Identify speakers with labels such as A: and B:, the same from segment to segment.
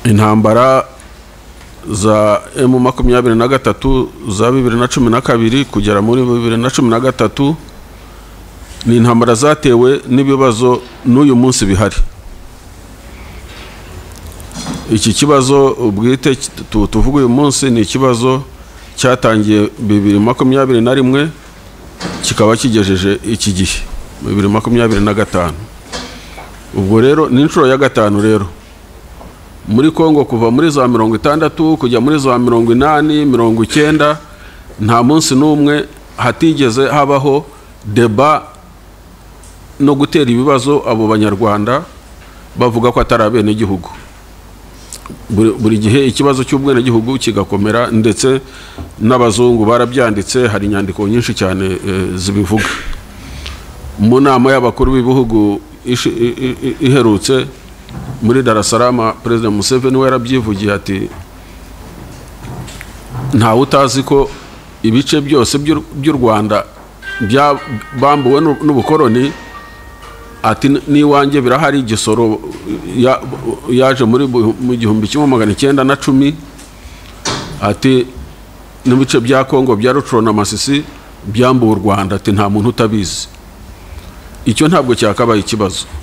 A: intambara za M23 za 2012 kugera muri 2013 ni intambara zatewe n'ibibazo n'uyu munsi bihari. Iki kibazo ubwite tuvuga uyu munsi ni ikibazo cyatangiye 2021 kikaba kigejeje iki gihe 2025. Ubwo rero ni inshuro ya gatanu rero muri Kongo kuva muri za 60 kujya muri za 80 90 nta munsi n'umwe hatigeze habaho deba no gutera ibibazo abo banyarwanda bavuga ko atari abene gihugu. Buri gihe ikibazo cy'ubwene gihugu kigakomera, ndetse n'abazungu barabyanditse, hari inyandiko nyinshi cyane zibivuga. Mu nama y'abakuru b'ibihugu iherutse muri Dar es Salaam, President Museveni we yarabyivugiye ati ntawe utazi ko ibice byose by'u Rwanda bambuwe n'ubukoroni, ati niwanjye birahari Gisoro yaje muri mu 1910, ati n'ibice bya Kongo bya Rutshuru na Masisi byambuwe u Rwanda, ati nta muntu utabizi. Icyo ntabwo cyakabaye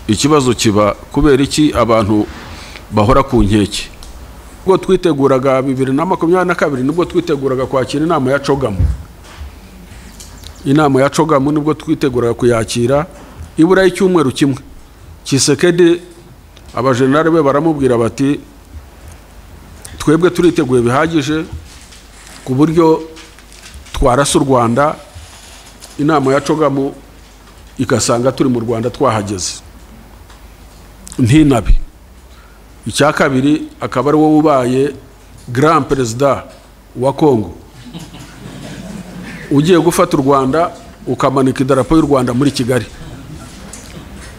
A: ikibazo kiba kubera iki abantu bahora ku nkeke. Ubwo twiteguraga 2022 nibwo twiteguraga kwakira inama ya CHOGM. Inama ya CHOGM nibwo twiteguraga kuyakira, ibura icyumweru kimwe Kisekedi abajenerali be baramubwira bati twebwe turiteguye bihagije ku buryo twarasa u Rwanda, inama ya CHOGM ikasanga turi mu Rwanda twahageze ntinabi. Icya kabiri akaba ari wowe ubaye grand president wa Kongo, ugiye gufata u Rwanda ukamanika idarapo y'u Rwanda muri Kigali.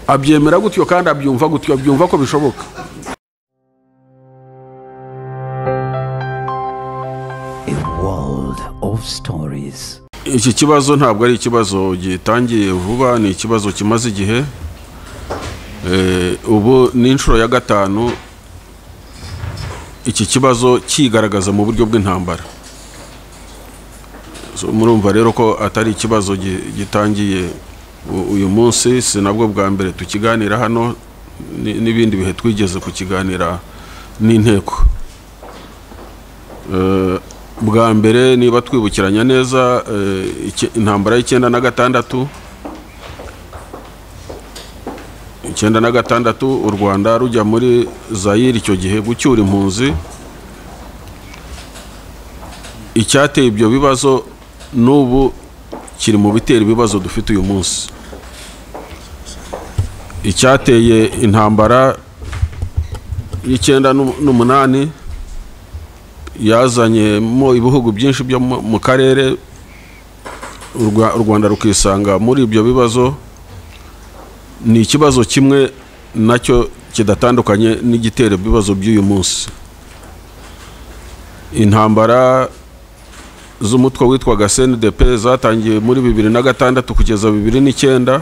A: Abyemera gutyo kandi abyumva gutyo, abyumva ko bishoboka.
B: A world of stories.
A: Iki kibazo ntabwo ari ikibazo gitangiye vuba, ni ikibazo kimaze igihe. Ubu ni inshuro ya gatanu iki kibazo kigaragaza mu buryo bw'intambara. Murumva rero ko atari ikibazo gitangiye uyu munsi, si nabwo bwa mbere tukiganira hano, n'ibindi bihe twigeze kukiganira n'inteko. Bwa mbere niba twibukiranya neza intambara y'96 u Rwanda rujya muri Zaire icyo gihe gucyura impunzi. Icyateye ibyo bibazo n'ubu kiri mu bitera ibibazo dufite uyu munsi. Icyateye intambara y'98 yazanye mu ibihugu byinshi byo mu karere, u Rwanda rukisanga muri ibyo bibazo. Ni ikibazo kimwe nacyo kidatandukanye n'igitera ibibazo by'uyu munsi. Intambara z'umutwe witwaga CNDP zatangiye muri 2006 kugeza 2009,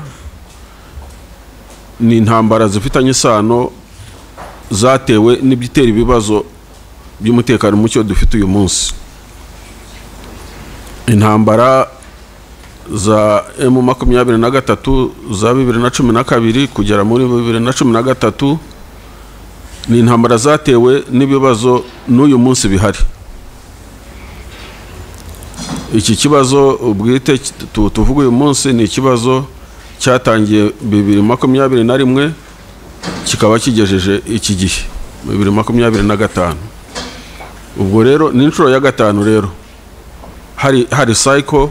A: ni intambara zifitanye isano zatewe n'ibitera ibibazo by'umutekano mucyo dufite uyu munsi. Intambara za M23 za 2012 kugera muri 2013 ni intambara zatewe n'ibibazo n'uyu munsi bihari. Iki kibazo ubwite tuvuga uyu munsi ni ikibazo cyatangiye 2021 kikaba kigejeje iki gihe 2025. Ubwo rero ni inshuro ya gatanu rero hari cycle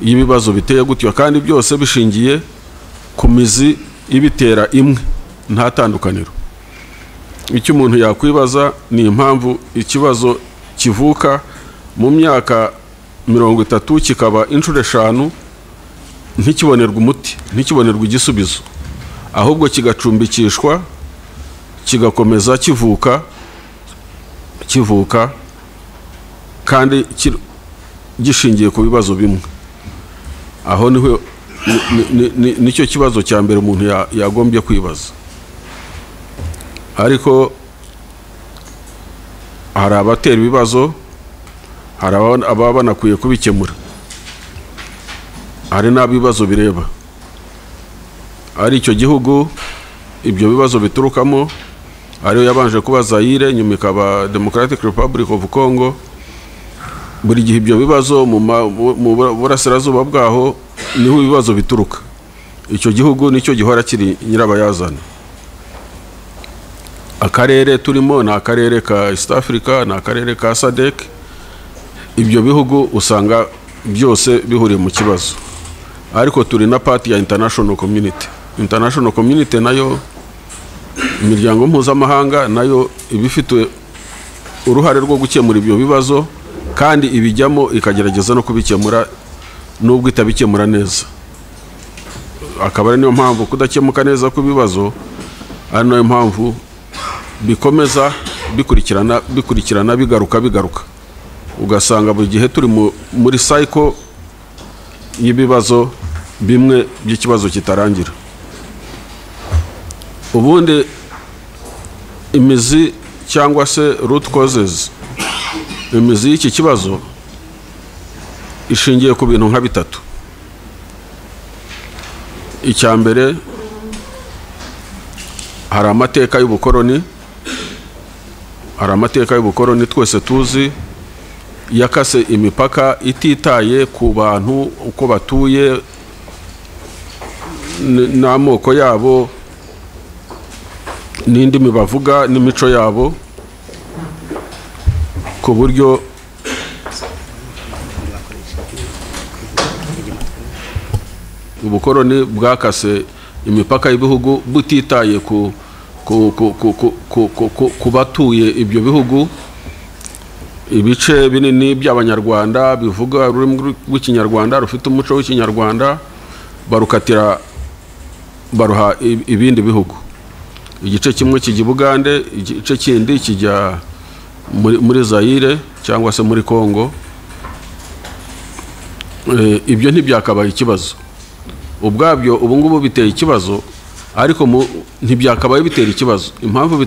A: y'ibibazo biteye gutyo, kandi byose bishingiye ku mizi ibitera imwe, nta tandukaniro. Icyo umuntu yakwibaza ni impamvu ikibazo kivuka mu myaka 30 kikaba inshuro 5 ntikibonerwa umuti, ntikibonerwa igisubizo, ahubwo kigacumbikishwa kigakomeza kivuka kandi gishingiye ku bibazo bimwe. Aho niho nicyo kibazo cya mbere umuntu yagombye kwibaza. Ariko hari abatera ibibazo, hari ababa banakwiye kubikemura, hari n'abibazo bireba. Ari icyo gihugu ibyo bibazo biturukamo, ariyo yabanje kuba Zaire, nyuma ikaba Democratic Republic of Congo. Buri gihe ibyo bibazo mu burasirazuba bwaho niho ibibazo bituruka. Icyo gihugu nicyo gihora kiri nyirabayazana. Akarere turimo ni akarere ka East Africa, ni akarere ka SADC. Ibyo bihugu usanga byose bihuriye mu kibazo, ariko turi na party ya international community. International community nayo, imiryango mpuzamahanga nayo ibifite uruhare rwo gukemura ibyo bibazo, kandi ibijyamo ikagerageza no kubikemura nubwo itabikemura neza. Akaba ari niyo mpamvu kudakemuka neza ku bibazo ari nayo mpamvu bikomeza bikurikirana bigaruka, ugasanga buri gihe turi muri cycle y'ibibazo bimwe by'ikibazo kitarangira. Ubundi imizi cyangwa se root causes, imizi y'iki kibazo ishingiye ku bintu nka bitatu. Icya mbere, hari amateka y'ubukoroni. Hari amateka y'ubukoroni twese tuzi, yakase imipaka ititaye ku bantu uko batuye n'amoko yabo n'indimi bavuga n'imico yabo, ku buryo ubukoroni bwakase imipaka y'ibihugu butitaye ku batuye ibyo bihugu. Ibice binini by'abanyarwanda bivuga ururimi rw'ikinyarwanda, rufite umuco w'ikinyarwanda, barukatira baruha ibindi bihugu. Igice kimwe kijya Bugande, igice kindi kijya muri Zaire cyangwa se muri Congo. Ibyo ntibyakabaye ikibazo ubwabyo, ubu ngubu biteye ikibazo, ariko ntibyakabaye bitera ikibazo. Impamvu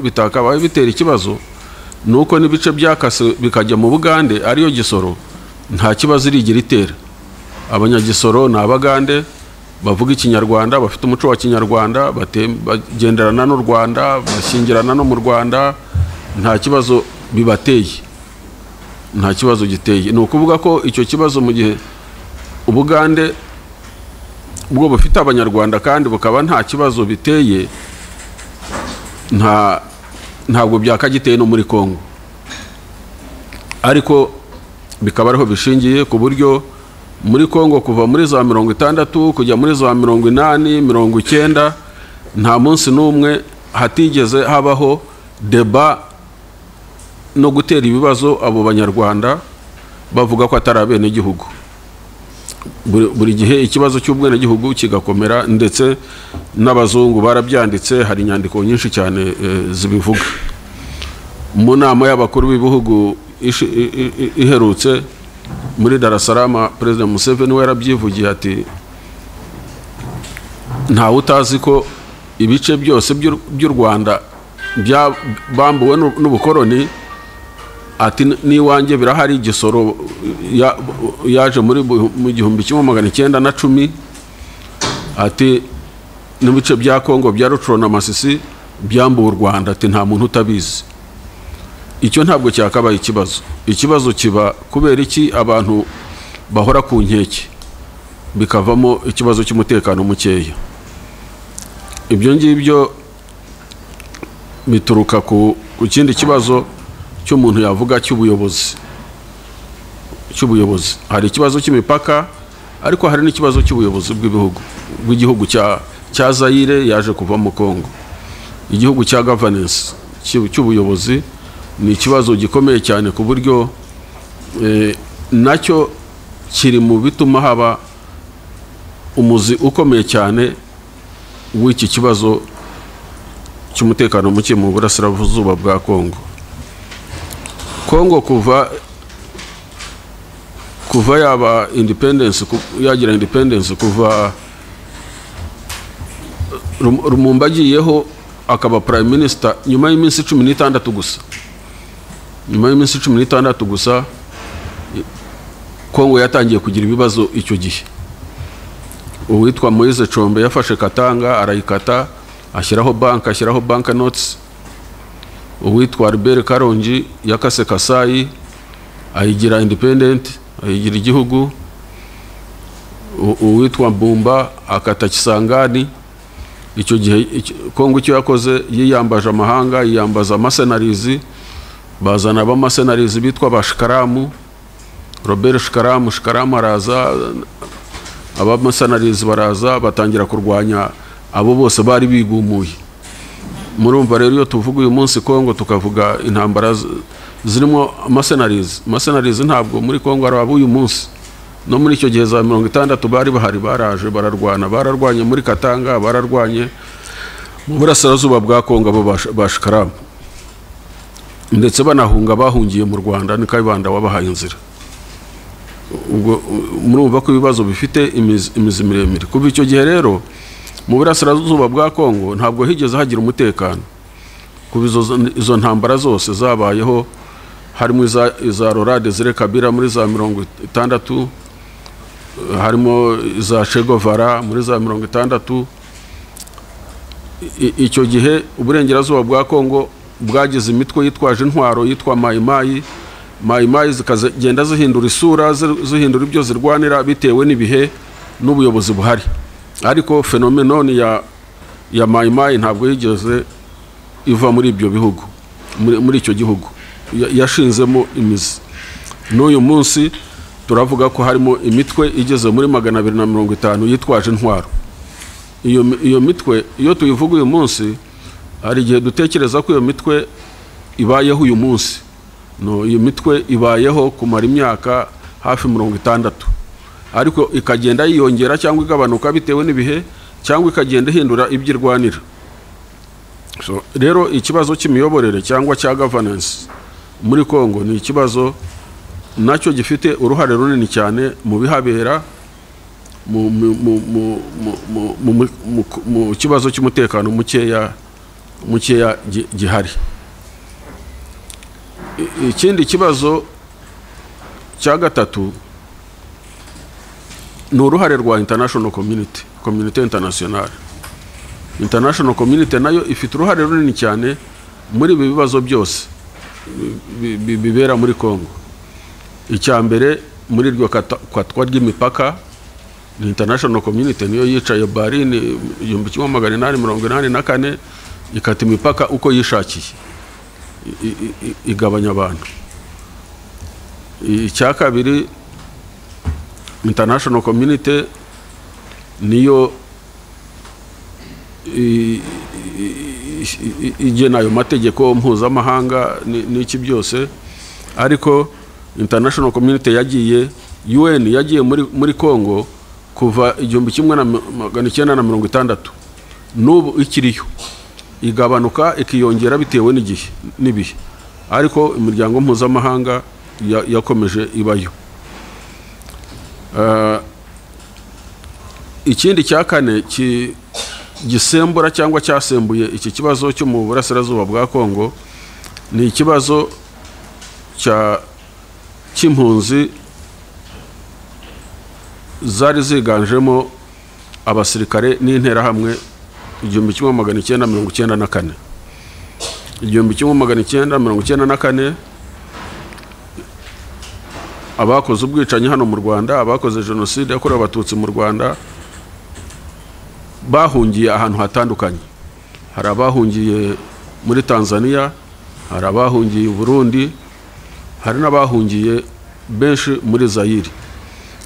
A: bitakabaye bitera ikibazo nuko n'ibice byakase bikajya mu Bugande, ariyo Gisoro, nta kibazo irigira itera. Abanyagisoro ni Abagande bavuga ikinyarwanda, bafite umuco wa kinyarwanda, bagenderana n'u Rwanda, bashyingirana no mu Rwanda, nta kibazo bibateye, nta kibazo giteye. Ni ukuvuga ko icyo kibazo mu gihe Ubugande ubwo bufite abanyarwanda kandi bukaba nta kibazo biteye, ntabwo byakagiteye no muri Congo. Ariko bikaba ariho bishingiye, ku buryo muri Congo kuva muri za 60 kujya muri za 80, 90, nta munsi n'umwe hatigeze habaho deba no gutera ibibazo abo banyarwanda bavuga ko atari abene gihugu. Buri gihe ikibazo cy'ubwene gihugu kigakomera, ndetse n'abazungu barabyanditse, hari inyandiko nyinshi cyane zibivuga. Mu nama y'abakuru b'ibihugu iherutse muri Dar es Salaam, President Museveni we yarabyivugiye ati ntawe utazi ko ibice byose by'u Rwanda bambuwe n'ubukoroni. Ati n'iwanjye birahari. Gisoro yaje mu 1910. Ati n'ibice bya Congo bya Rutshuru na Masisi byambuwe u Rwanda. Ati nta muntu utabizi. Icyo ntabwo cyakabaye ikibazo. Ikibazo kiba kubera iki abantu bahora ku nkeke, bikavamo ikibazo cy'umutekano mukeya. Ibyo ngibyo bituruka ku kindi kibazo cy'umuntu yavuga cy'ubuyobozi. Hari ikibazo cy'imipaka, ariko hari n'ikibazo cy'ubuyobozi bw'igihugu cya Zaire yaje kuva mu Congo. Igihugu cya governance cy'ubuyobozi ni ikibazo gikomeye cyane, ku buryo nacyo kiri mu bituma haba umuzi ukomeye cyane w'iki kibazo cy'umutekano muke mu burasirazuba bwa Congo. Congo kuva yaba independence, yagira independence, kuva Lumumba agiyeho akaba prime minister nyuma y'iminsi 16 gusa. nyuma y'iminsi 16 gusa Kongo yatangiye kugira ibibazo icyo gihe. Uwitwa Moise Chombe yafashe Katanga arayikata ashyiraho bank notes. Uwitwa Albert Karongi yakase Kasai ayigira independent, ayigira igihugu. Uwitwa Mbumba akata Kisangani. Icyo gihe Kongo icyo yakoze yiyambaje amahanga, yiyambaza mercenaries, bazana aba mercenaries bitwa Bashikaramu, Robert Shikaramu araza, aba mercenaries baraza batangira kurwanya abo bose bari bigumuye. Murumva rero iyo tuvuga uyu munsi Kongo tukavuga intambara zirimo mercenaries ntabwo muri Kongo ari abo uyu munsi. No muri icyo gihe za 60 bari bahari, baraje bararwanye muri Katanga, bararwanye mu burasirazuba bwa Kongo abo Bashikaramu, ndetse banahunga bahungiye mu Rwanda ni Kayibanda wabahaye inzira. Ubwo murumva ko ibibazo bifite imizi miremire. Kuva icyo gihe rero mu burasirazuba bwa Kongo ntabwo higeze hagira umutekano. Kuva izo ntambara zose zabayeho, harimo iza Laurent Desire Kabila muri za 60, harimo iza Che Guevara muri za 60. Icyo gihe uburengerazuba bwa Kongo bwagize imitwe yitwaje intwaro yitwa Maimai zikagenda zihindura isura, zihindura ibyo zirwanira bitewe n'ibihe n'ubuyobozi buhari. Ariko phenomenon ya Maimai ntabwo yigeze iva muri ibyo bihugu, muri icyo gihugu yashinzemo imizi. N'uyu munsi turavuga ko harimo imitwe igeze muri 250 yitwaje intwaro. Iyo mitwe iyo tuyivuga uyu munsi hari igihe dutekereza ko iyo mitwe ibayeho uyu munsi. No, iyo mitwe ibayeho kumara imyaka hafi 60, ariko ikagenda yiyongera cyangwa igabanuka bitewe n'ibihe, cyangwa ikagenda ihindura ibyirwanira. So rero ikibazo cy'imiyoborere cyangwa cya governance muri Kongo ni ikibazo nacyo gifite uruhare runini cyane mu bihabera mu kibazo cy'umutekano mukeya gihari. Ikindi kibazo cya gatatu ni uruhare rwa international community international. International community nayo ifite uruhare runini cyane muri ibi bibazo byose bibera muri Kongo. Icyambere muri ryo kwatwa ry'imipaka, ni international community niyo yicaye Berlin 1884 ikata imipaka uko yishakiye, igabanya abantu. Icya kabiri, international community niyo igena ayo mategeko mpuzamahanga n'iki byose. Ariko international community yagiye, UN yagiye muri Kongo kuva 1960, n'ubu ikiriyo, igabanuka ikiyongera bitewe n'ibihe, ariko imiryango mpuzamahanga yakomeje ibayo. Ikindi cya kane gisembura cyangwa cyasembuye iki kibazo cyo mu burasirazuba bwa Kongo ni ikibazo cy'impunzi zari ziganjemo abasirikare n'interahamwe 1994. 1994 abakoze ubwicanyi hano mu Rwanda, abakoze jenoside yakorewe abatutsi mu Rwanda bahungiye ahantu hatandukanye. Hari abahungiye muri Tanzania, hari abahungiye i Burundi, hari n'abahungiye benshi muri Zaire.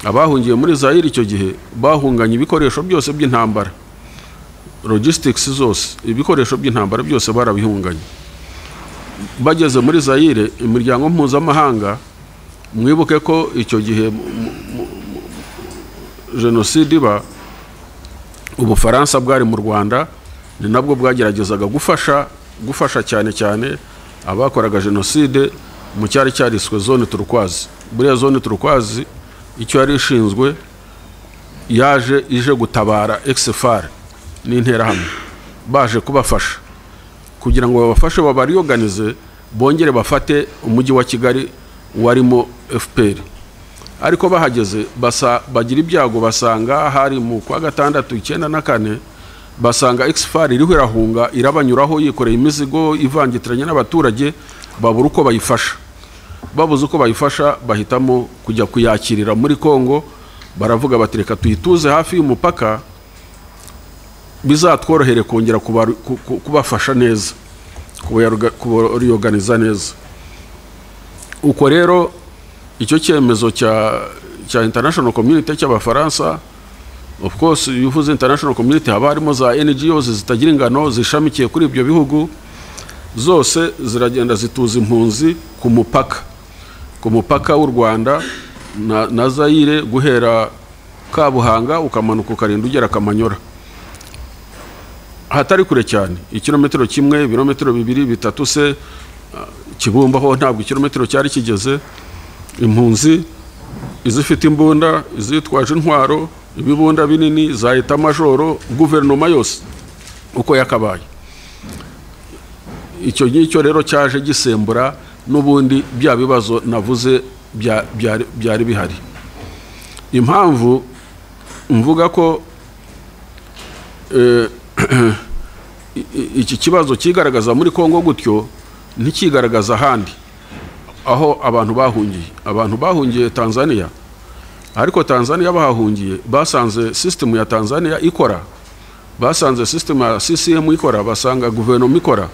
A: Abahungiye muri Zaire icyo gihe bahunganye ibikoresho byose by'intambara, logistics zose, ibikoresho by'intambara byose barabihunganye. Bageze muri Zaire, imiryango mpuzamahanga, mwibuke ko icyo gihe jenoside iba, Ubufaransa bwari mu Rwanda, ni nabwo bwageragezaga gufasha cyane abakoraga jenoside mu cyari cyariswe zone turquoise. Buriya zone turquoise icyo yari ishinzwe, ije gutabara XFR n'interahamwe, baje kubafasha kugira ngo babafashe babariorganize bongere bafate umujyi wa Kigali warimo FPR. Ariko bahageze bagira ibyago, basanga hari mu kwa gatandatu 94 basanga Exfar iriho irahunga irabanyuraho yikoreye imizigo ivangitiranye n'abaturage, babura uko bayifasha. Babuze uko bayifasha bahitamo kujya kuyakirira muri Kongo, baravuga batereka tuyituze hafi y'umupaka bizatworohere kongera kubafasha neza, kubaorganiza neza. Uko rero icyo cyemezo cya international community cy'abafaransa, of course yuvuze international community haba harimo za NGOs zitagira ingano zishamikiye kuri ibyo bihugu, zose ziragenda zituza impunzi ku mupaka w'u Rwanda na Zaire, guhera Kabuhanga ukamanuka ukarinda ugera Kamanyora, hatari kure cyane, ikilometero kimwe, ibirometero 2 3 se Kibumba ho ntabwo ikilometero cyari kigeze. Impunzi izifite imbunda, izitwaje intwaro, ibibunda binini, za eta majoro, guverinoma yose uko yakabaye. Icyo ngicyo rero cyaje gisembura n'ubundi bya bibazo navuze byari bihari. Impamvu mvuga ko iki kibazo kigaragaza muri Kongo gutyo ntikigaragaza ahandi aho abantu bahungiye Tanzania, ariko Tanzania bahahungiye basanze system ya Tanzania ikora, basanze system ya CCM ikora, basanga guverinoma ikora,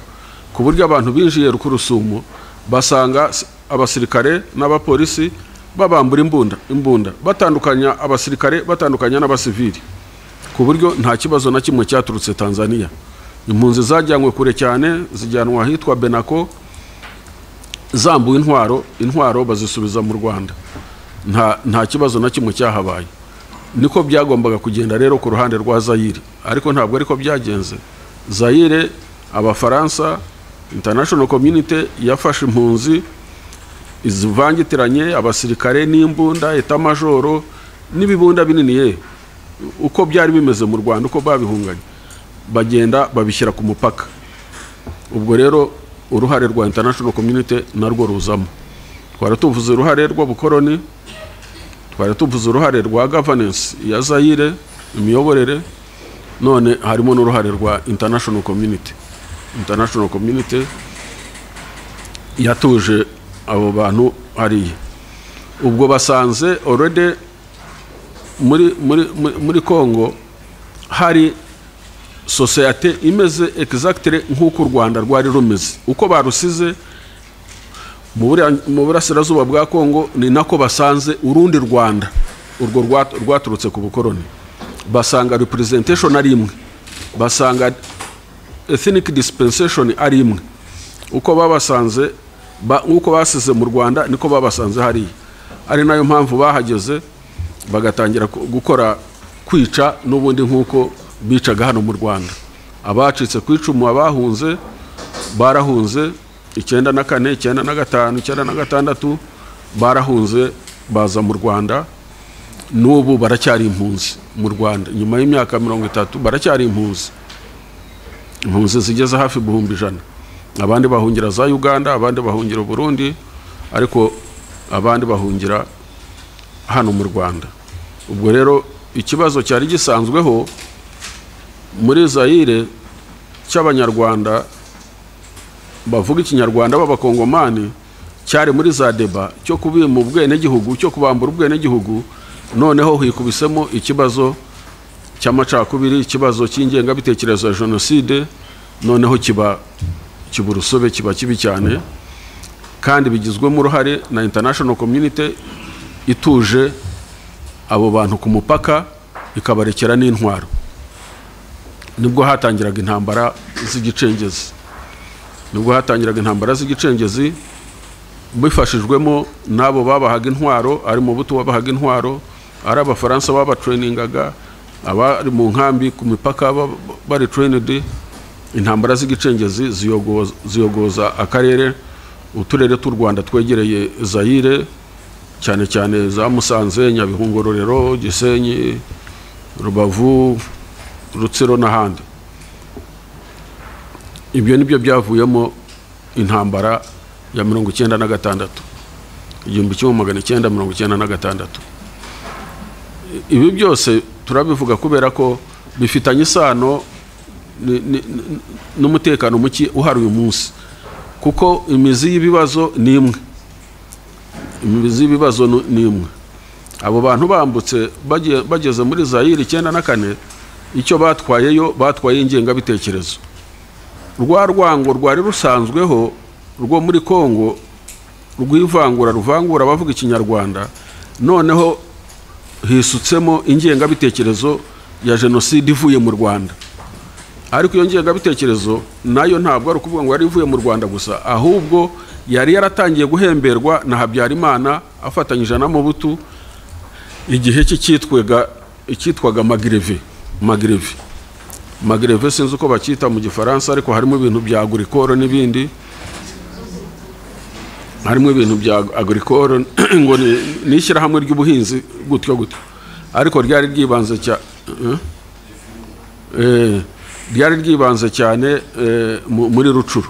A: ku buryo abantu binjiye Rukurusumo basanga abasirikare n'abapolisi babambura imbunda batandukanya abasirikare batandukanya n'abasivili, ku buryo nta kibazo na kimwe cyaturutse Tanzania. Impunzi zajyanywe kure cyane, zijyanwa ahitwa Benako, zambuwe intwaro bazisubiza mu Rwanda, nta kibazo na kimwe cyahabaye. Niko byagombaga kugenda rero ku ruhande rwa Zaire, ariko ntabwo ariko byagenze. Zaire, abafaransa, international community yafashe impunzi izivangitiranye, abasirikare n'imbunda, eta majoro n'ibibunda binini uko byari bimeze mu Rwanda, uko babihunganye, bagenda babishyira ku mupaka. Ubwo rero uruhare rwa international community narwo ruzamo. Twari tuvuze uruhare rw'ubukoroni, twari tuvuze uruhare rwa governance ya Zaire, imiyoborere, none harimo n'uruhare rwa international community. International community yatuje abo bantu hariya. Ubwo basanze already muri Kongo hari societe imeze exactly nk'uko u Rwanda rwari rumeze, uko barusize mu burasirazuba bwa Kongo ni nako basanze urundi Rwanda urwo rwaturutse ku bukoroni. Basanga representation ari imwe, basanga ethnic dispensation ari imwe, uko babasanze uko basize mu Rwanda niko babasanze hariya. Ari nayo mpamvu bahageze bagatangira gukora kwica n'ubundi nk'uko bicaga hano mu Rwanda. Abacitse kwicumu abahunze barahunze 94, 95, 96 barahunze baza mu Rwanda, n'ubu baracyari impunzi mu Rwanda. Nyuma y'imyaka 30 baracyari impunzi zigeze hafi 100,000. Abandi bahungira za Uganda, abandi bahungira Burundi, ariko abandi bahungira hano mu Rwanda. Ubwo rero ikibazo cyari gisanzweho muri Zaire cy'abanyarwanda bavuga ikinyarwanda b'abakongomani, cyari muri za deba cyo kubima ubwene gihugu, cyo kubambura ubwene gihugu. Noneho hikubisemo ikibazo cy'amacakubiri, ikibazo cy'ingenga bitekerezo ya genocide, noneho kiba urusobe, kiba kibi cyane, kandi bigizwemo uruhare na international community ituje abo bantu ku mupaka ikabarekera n'intwaro. Nibwo hatangiraga intambara z'igicengezi, bifashijwemo nabo babahaga intwaro, ari mu buto wabahaga intwaro, ari abafaransa babatrainingaga, abari mu nkambi ku mipaka bari trained. Intambara z'igicengezi ziyogoza akarere, uturere t'u Rwanda twegereye Zaire, cyane cyane za Musanze, Nyabihu, Ngororero, Gisenyi, Rubavu, Rutsiro n'ahandi. Ibyo nibyo byavuyemo intambara ya 1996, 1996. Ibi byose turabivuga kubera ko bifitanye isano n'umutekano muke uhari uyu munsi, kuko imizi y'ibibazo ni imwe. Imizi y'ibibazo ni imwe. Abo bantu bambutse bageze muri Zaire 94, icyo batwayeyo batwaye ingengabitekerezo. Rwa rwango rwari rusanzweho rwo muri Kongo rwivangura ruvangura bavuga ikinyarwanda, noneho hisutsemo ingengabitekerezo ya jenoside ivuye mu Rwanda. Ariko iyo ngengabitekerezo nayo ntabwo ari ukuvuga ngo yari ivuye mu Rwanda gusa, ahubwo yari yaratangiye guhemberwa na Habyarimana afatanyije na Mobutu igihe cyitwaga Magreve sinzi uko bakita mu Gifaransa, ariko harimo ibintu bya agricole n'ibindi, harimo ibintu bya agricole ngo ni ishyirahamwe ry'ubuhinzi gutyo, ariko ryari ryibanze cyane muri Rucuru.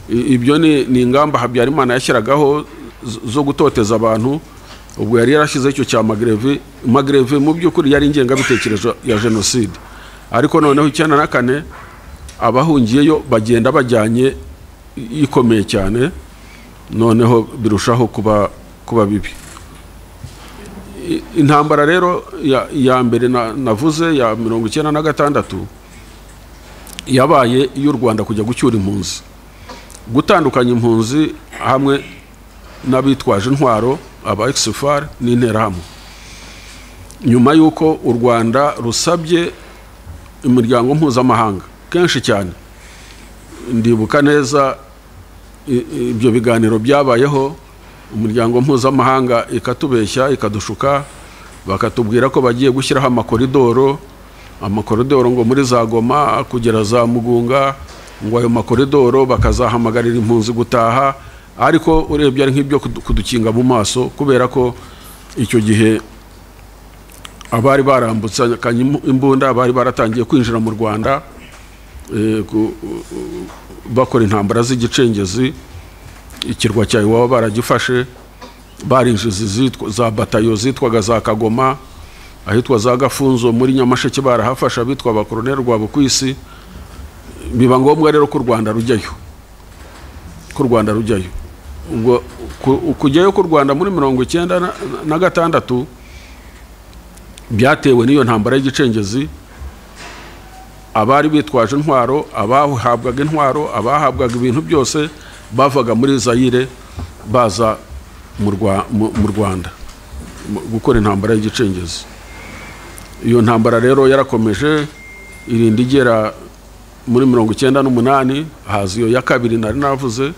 A: Ibyo ni ingamba Habyarimana yashyiragaho zo gutoteza abantu. Ubwo yari yarashyize icyo cya Magreve mu by'ukuri yari ingengabitekerezo ya jenoside. Ariko noneho 94 abahungiyeyo bagenda bajyanye ikomeye cyane, noneho birushaho kuba bibi. Intambara rero ya mbere navuze ya 1996 yabaye y'u Rwanda kujya gucyura impunzi, gutandukanya impunzi hamwe n'abitwaje intwaro aba exfar n'interahamwe. Nyuma y'uko u Rwanda rusabye imiryango mpuzamahanga kenshi cyane, ndibuka neza ibyo biganiro byabayeho, umuryango mpuzamahanga ikatubeshya ikadushuka, bakatubwira ko bagiye gushyiraho amakoridoro ngo muri za Goma kugera za Mugunga, ngo ayo makoridoro bakazahamagarira impunzi gutaha. Ariko urebye ari nk'ibyo kudukinga mu maso, kubera ko icyo gihe abari barambutse imbunda bari baratangiye kwinjira mu Rwanda bakora intambara z'igicengezi. Ikirwa cya Iwawa baragifashe, barinjiza za batayo zitwaga za Kagoma, ahitwa za Gafunzo muri Nyamasheke barahafasha bitwa abakoloneli Rwabukwisi. Biba ngombwa rero ko u Rwanda rujyayo. Ubwo kujyayo ku Rwanda muri 1996 byatewe n'iyo ntambara y'igicengezi. Abari bitwaje intwaro, abahabwaga intwaro, abahabwaga ibintu byose bavaga muri Zaire baza mu Rwanda gukora intambara y'igicengezi. Iyo ntambara rero yarakomeje irinda igera muri 1998, haza iyo ya kabiri nari navuze.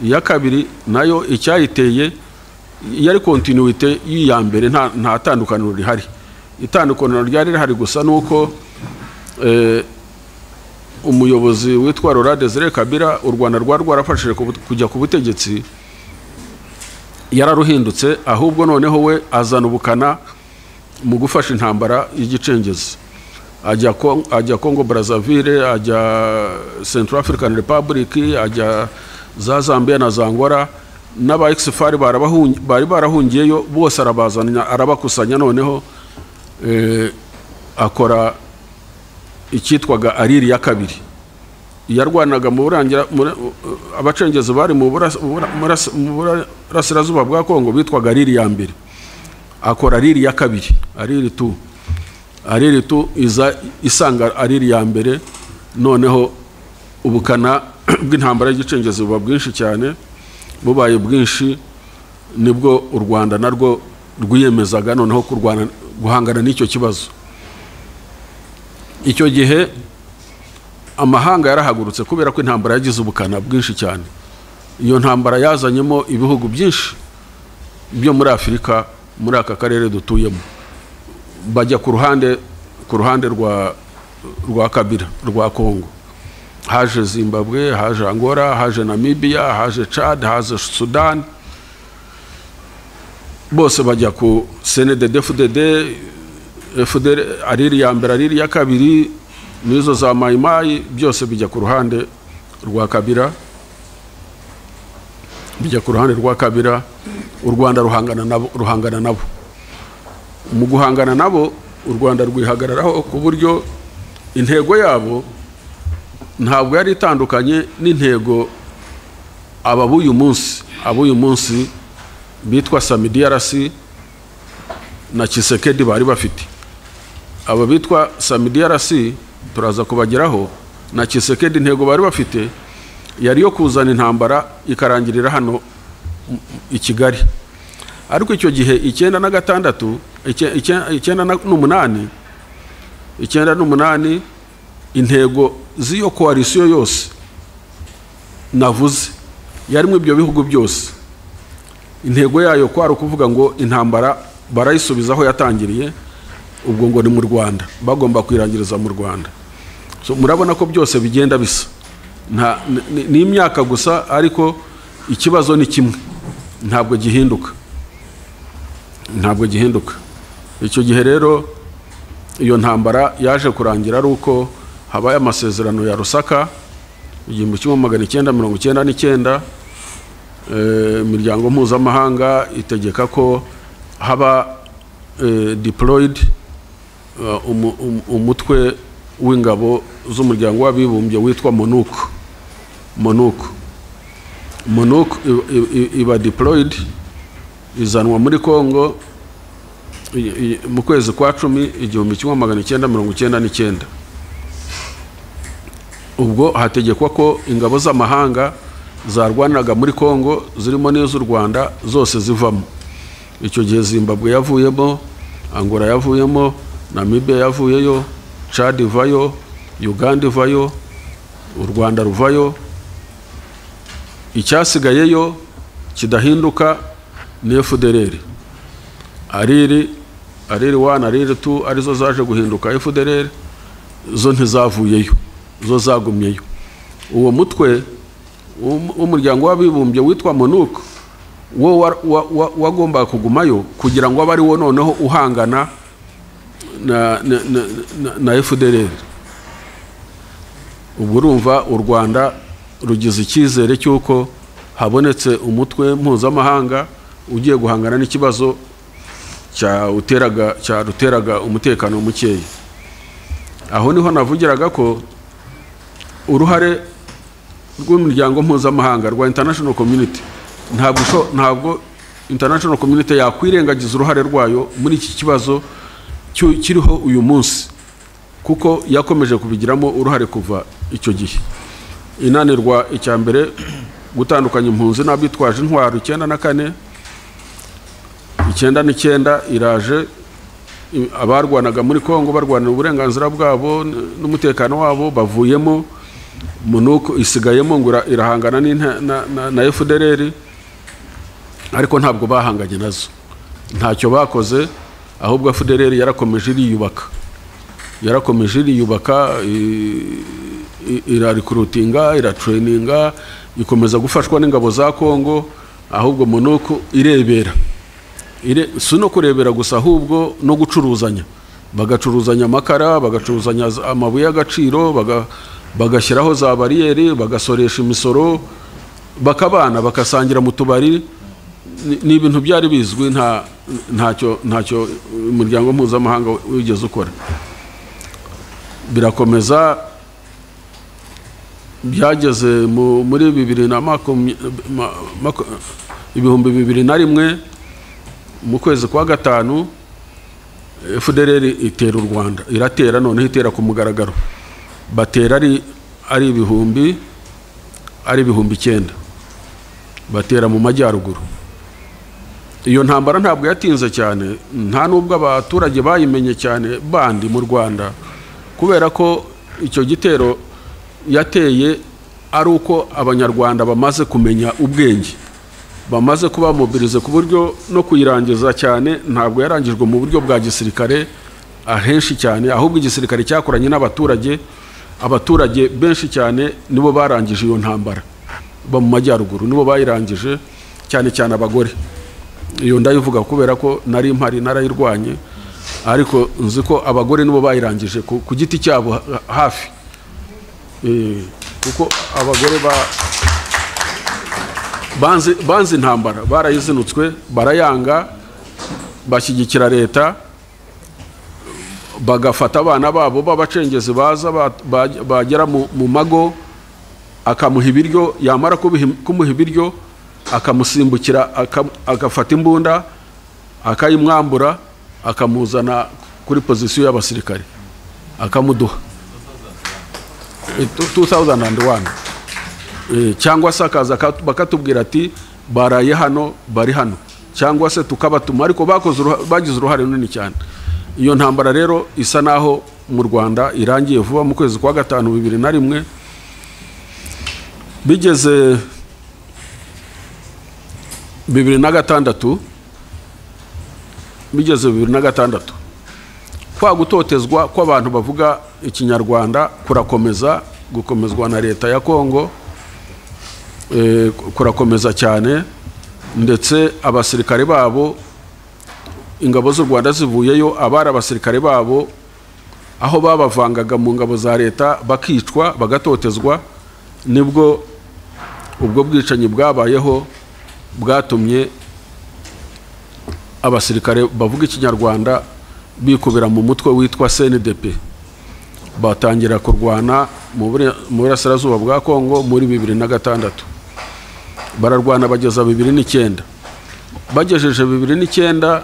A: Iya kabiri nayo icyayiteye yari continuité y'iya mbere, nta tandukaniro rihari. Itandukaniro ryari rihari gusa nuko umuyobozi witwa Laurent Désiré Kabila u Rwanda rwarafashije kujya ku butegetsi yararuhindutse, ahubwo noneho we azana ubukana mu gufasha intambara y'igicengezi. Ajya Congo Brazzaville, ajya Central African Republic, ajya za Zambia na Zangora, n'aba exfar bari barahungiyeyo bose arabazanya arabakusanya, noneho akora icyitwaga Ariri ya kabiri. Yarwanaga mu burangira abacengezi bari mu burasirazuba bwa Kongo bitwaga Ariri ya mbere, akora Ariri ya kabiri, Ariri tu iza isanga Ariri ya mbere. Noneho ubukana bw'intambara y'igicengezi buba bwinshi cyane, bubaye bwinshi nibwo u Rwanda narwo rwiyemezaga noneho guhangana n'icyo kibazo. Icyo gihe amahanga yarahagurutse kubera ko intambara yagize ubukana bwinshi cyane. Iyo ntambara yazanyemo ibihugu byinshi byo muri Afurika, muri aka karere dutuyemo, bajya ku ruhande rwa Kabila rwa Kongo. Haje Zimbabwe, haje Angola, haje Namibia, haje Chad, haje Sudan, bose bajya ku CNDD-FDD, FDR, Ariri ya mbere, Ariri ya kabiri, nizo za Mayimayi, byose bijya ku ruhande rwa Kabila. bijya ku ruhande rwa Kabila, u Rwanda ruhangana nabo. Mu guhangana nabo u Rwanda rwihagararaho ku buryo intego yabo ntabwo yari itandukanye n'intego ababuyu munsi bitwa Sami DRC na Tshisekedi bari bafite. Aba bitwa Sami DRC turaza kubageraho, na Tshisekedi intego bari bafite yari yo kuzana intambara ikarangirira hano i Kigali. Ariko icyo gihe 1998 intego z'iyo coalition yose navuze yarimo ibyo bihugu byose, intego yayo kwari ukuvuga ngo intambara barayisubizaho yatangiriye, ubwo ngo ni mu Rwanda, bagomba kwirangiriza mu Rwanda. So murabona ko byose bigenda bisa, ni imyaka gusa, ariko ikibazo ni kimwe, ntabwo gihinduka. Icyo gihe rero iyo ntambara yaje kurangira ari uko habaye amasezerano ya Rusaka 1999. Imiryango mpuzamahanga itegeka ko haba deployed umutwe w'ingabo z'umuryango w'abibumbye witwa MONUC iba deployed, izanwa muri Kongo mu kwezi kwa 10 1999. Ubwo hategekwa ko ingabo z'amahanga zarwanaga muri Kongo zirimo n'iz'u Rwanda zose zivamo. Icyo gihe Zimbabwe yavuyemo, Angola yavuyemo, Namibia yavuyeyo, Chad ivayo, Uganda ivayo, u Rwanda ruvayo. Icyasigayeyo kidahinduka ni FDLR. Ariri 1, Ariri 2 arizo zaje guhinduka FDLR, zo ntizavuyeyo, zo zagumyeyo. Uwo mutwe umuryango w'abibumbye witwa MONUC wo wagomba kugumayo kugira ngo abari wo noneho uhangana na FDLR. Ubwo urumva u Rwanda rugize icyizere cy'uko habonetse umutwe mpuzamahanga ugiye guhangana n'ikibazo cyaruteraga umutekano mukeya. Aho niho navugiraga ko uruhare rw'umuryango mpuzamahanga rwa international community ntabwo international community yakwirengagiza uruhare rwayo muri iki kibazo kiriho uyu munsi, kuko yakomeje kubigiramo uruhare kuva icyo gihe. Inanirwa icyambere gutandukanya impunzi n'abitwaje intwaro 94, 99 iraje, abarwanaga muri Kongo barwanira uburenganzira bwabo n'umutekano wabo bavuyemo, MONUC isigayemo ngo irahangana na FDLR, ariko ntabwo bahanganye nazo, ntacyo bakoze. Ahubwo FDLR yarakomeje iriyubaka, irarecruitinga, iratraininga, ikomeza gufashwa n'ingabo za Kongo. Ahubwo MONUC irebera, si no kurebera gusa, ahubwo no gucuruzanya, bagacuruzanya amakara, bagacuruzanya amabuye y'agaciro, bagashyiraho za bariyeri, bagasoresha imisoro, bakabana bakasangira mu tubari. Ni ibintu byari bizwi, ntacyo umuryango mpuzamahanga wigeze ukora. Birakomeza, byageze muri 2001 mu kwezi kwa 5 FDLR itera u Rwanda, iratera, none itera ku mugaragaro, batera ari ibihumbi 9, batera mu majyaruguru. Iyo ntambara ntabwo yatinze cyane, nta nubwo abaturage bayimenye cyane bandi mu Rwanda, kubera ko icyo gitero yateye ari uko abanyarwanda bamaze kumenya ubwenge, bamaze kuba mobilize ku buryo no kuyirangiza cyane ntabwo yarangijwe mu buryo bwa gisirikare ahenshi cyane, ahubwo igisirikare cyakoranye n'abaturage. Abaturage benshi cyane nibo barangije iyo ntambara, ba mu majyaruguru nibo bayirangije, cyane cyane abagore. Iyo ndayivuga kubera ko nari mpari narayirwanye, ariko nzi ko abagore nibo bayirangije ku giti cyabo hafi, kuko abagore banze intambara, barayizinutswe barayanga, bashyigikira leta, bagafata abana babo b'abacengezi baza bagera mu mago, akamuha ibiryo, yamara kumuha ibiryo akamusimbukira, agafata imbunda akayimwambura, akamuzana kuri pozisiyo y'abasirikare akamuduha 2001. Cyangwa se akaza bakatubwira ati baraye hano, bari hano, cyangwa se tukabatuma, ariko bagize uruhare runini cyane. Iyo ntambara rero isa naho mu Rwanda irangiye vuba mu kwezi kwa gatanu 2001. Bigeze 2006 kwa gutotezwa kw'abantu bavuga ikinyarwanda gukomezwa na leta ya Kongo, kurakomeza cyane, ndetse abasirikare babo, ingabo z'u Rwanda zivuyeyo, abari abasirikare babo aho babavangaga mu ngabo za leta bakicwa bagatotezwa, nibwo ubwo bwicanyi bwabayeho bwatumye abasirikare bavuga ikinyarwanda bikubira mu mutwe witwa CNDP, batangira kurwana mu burasirazuba bwa Kongo muri 2006. Bararwana bageza 2009. Bagejeje 2009,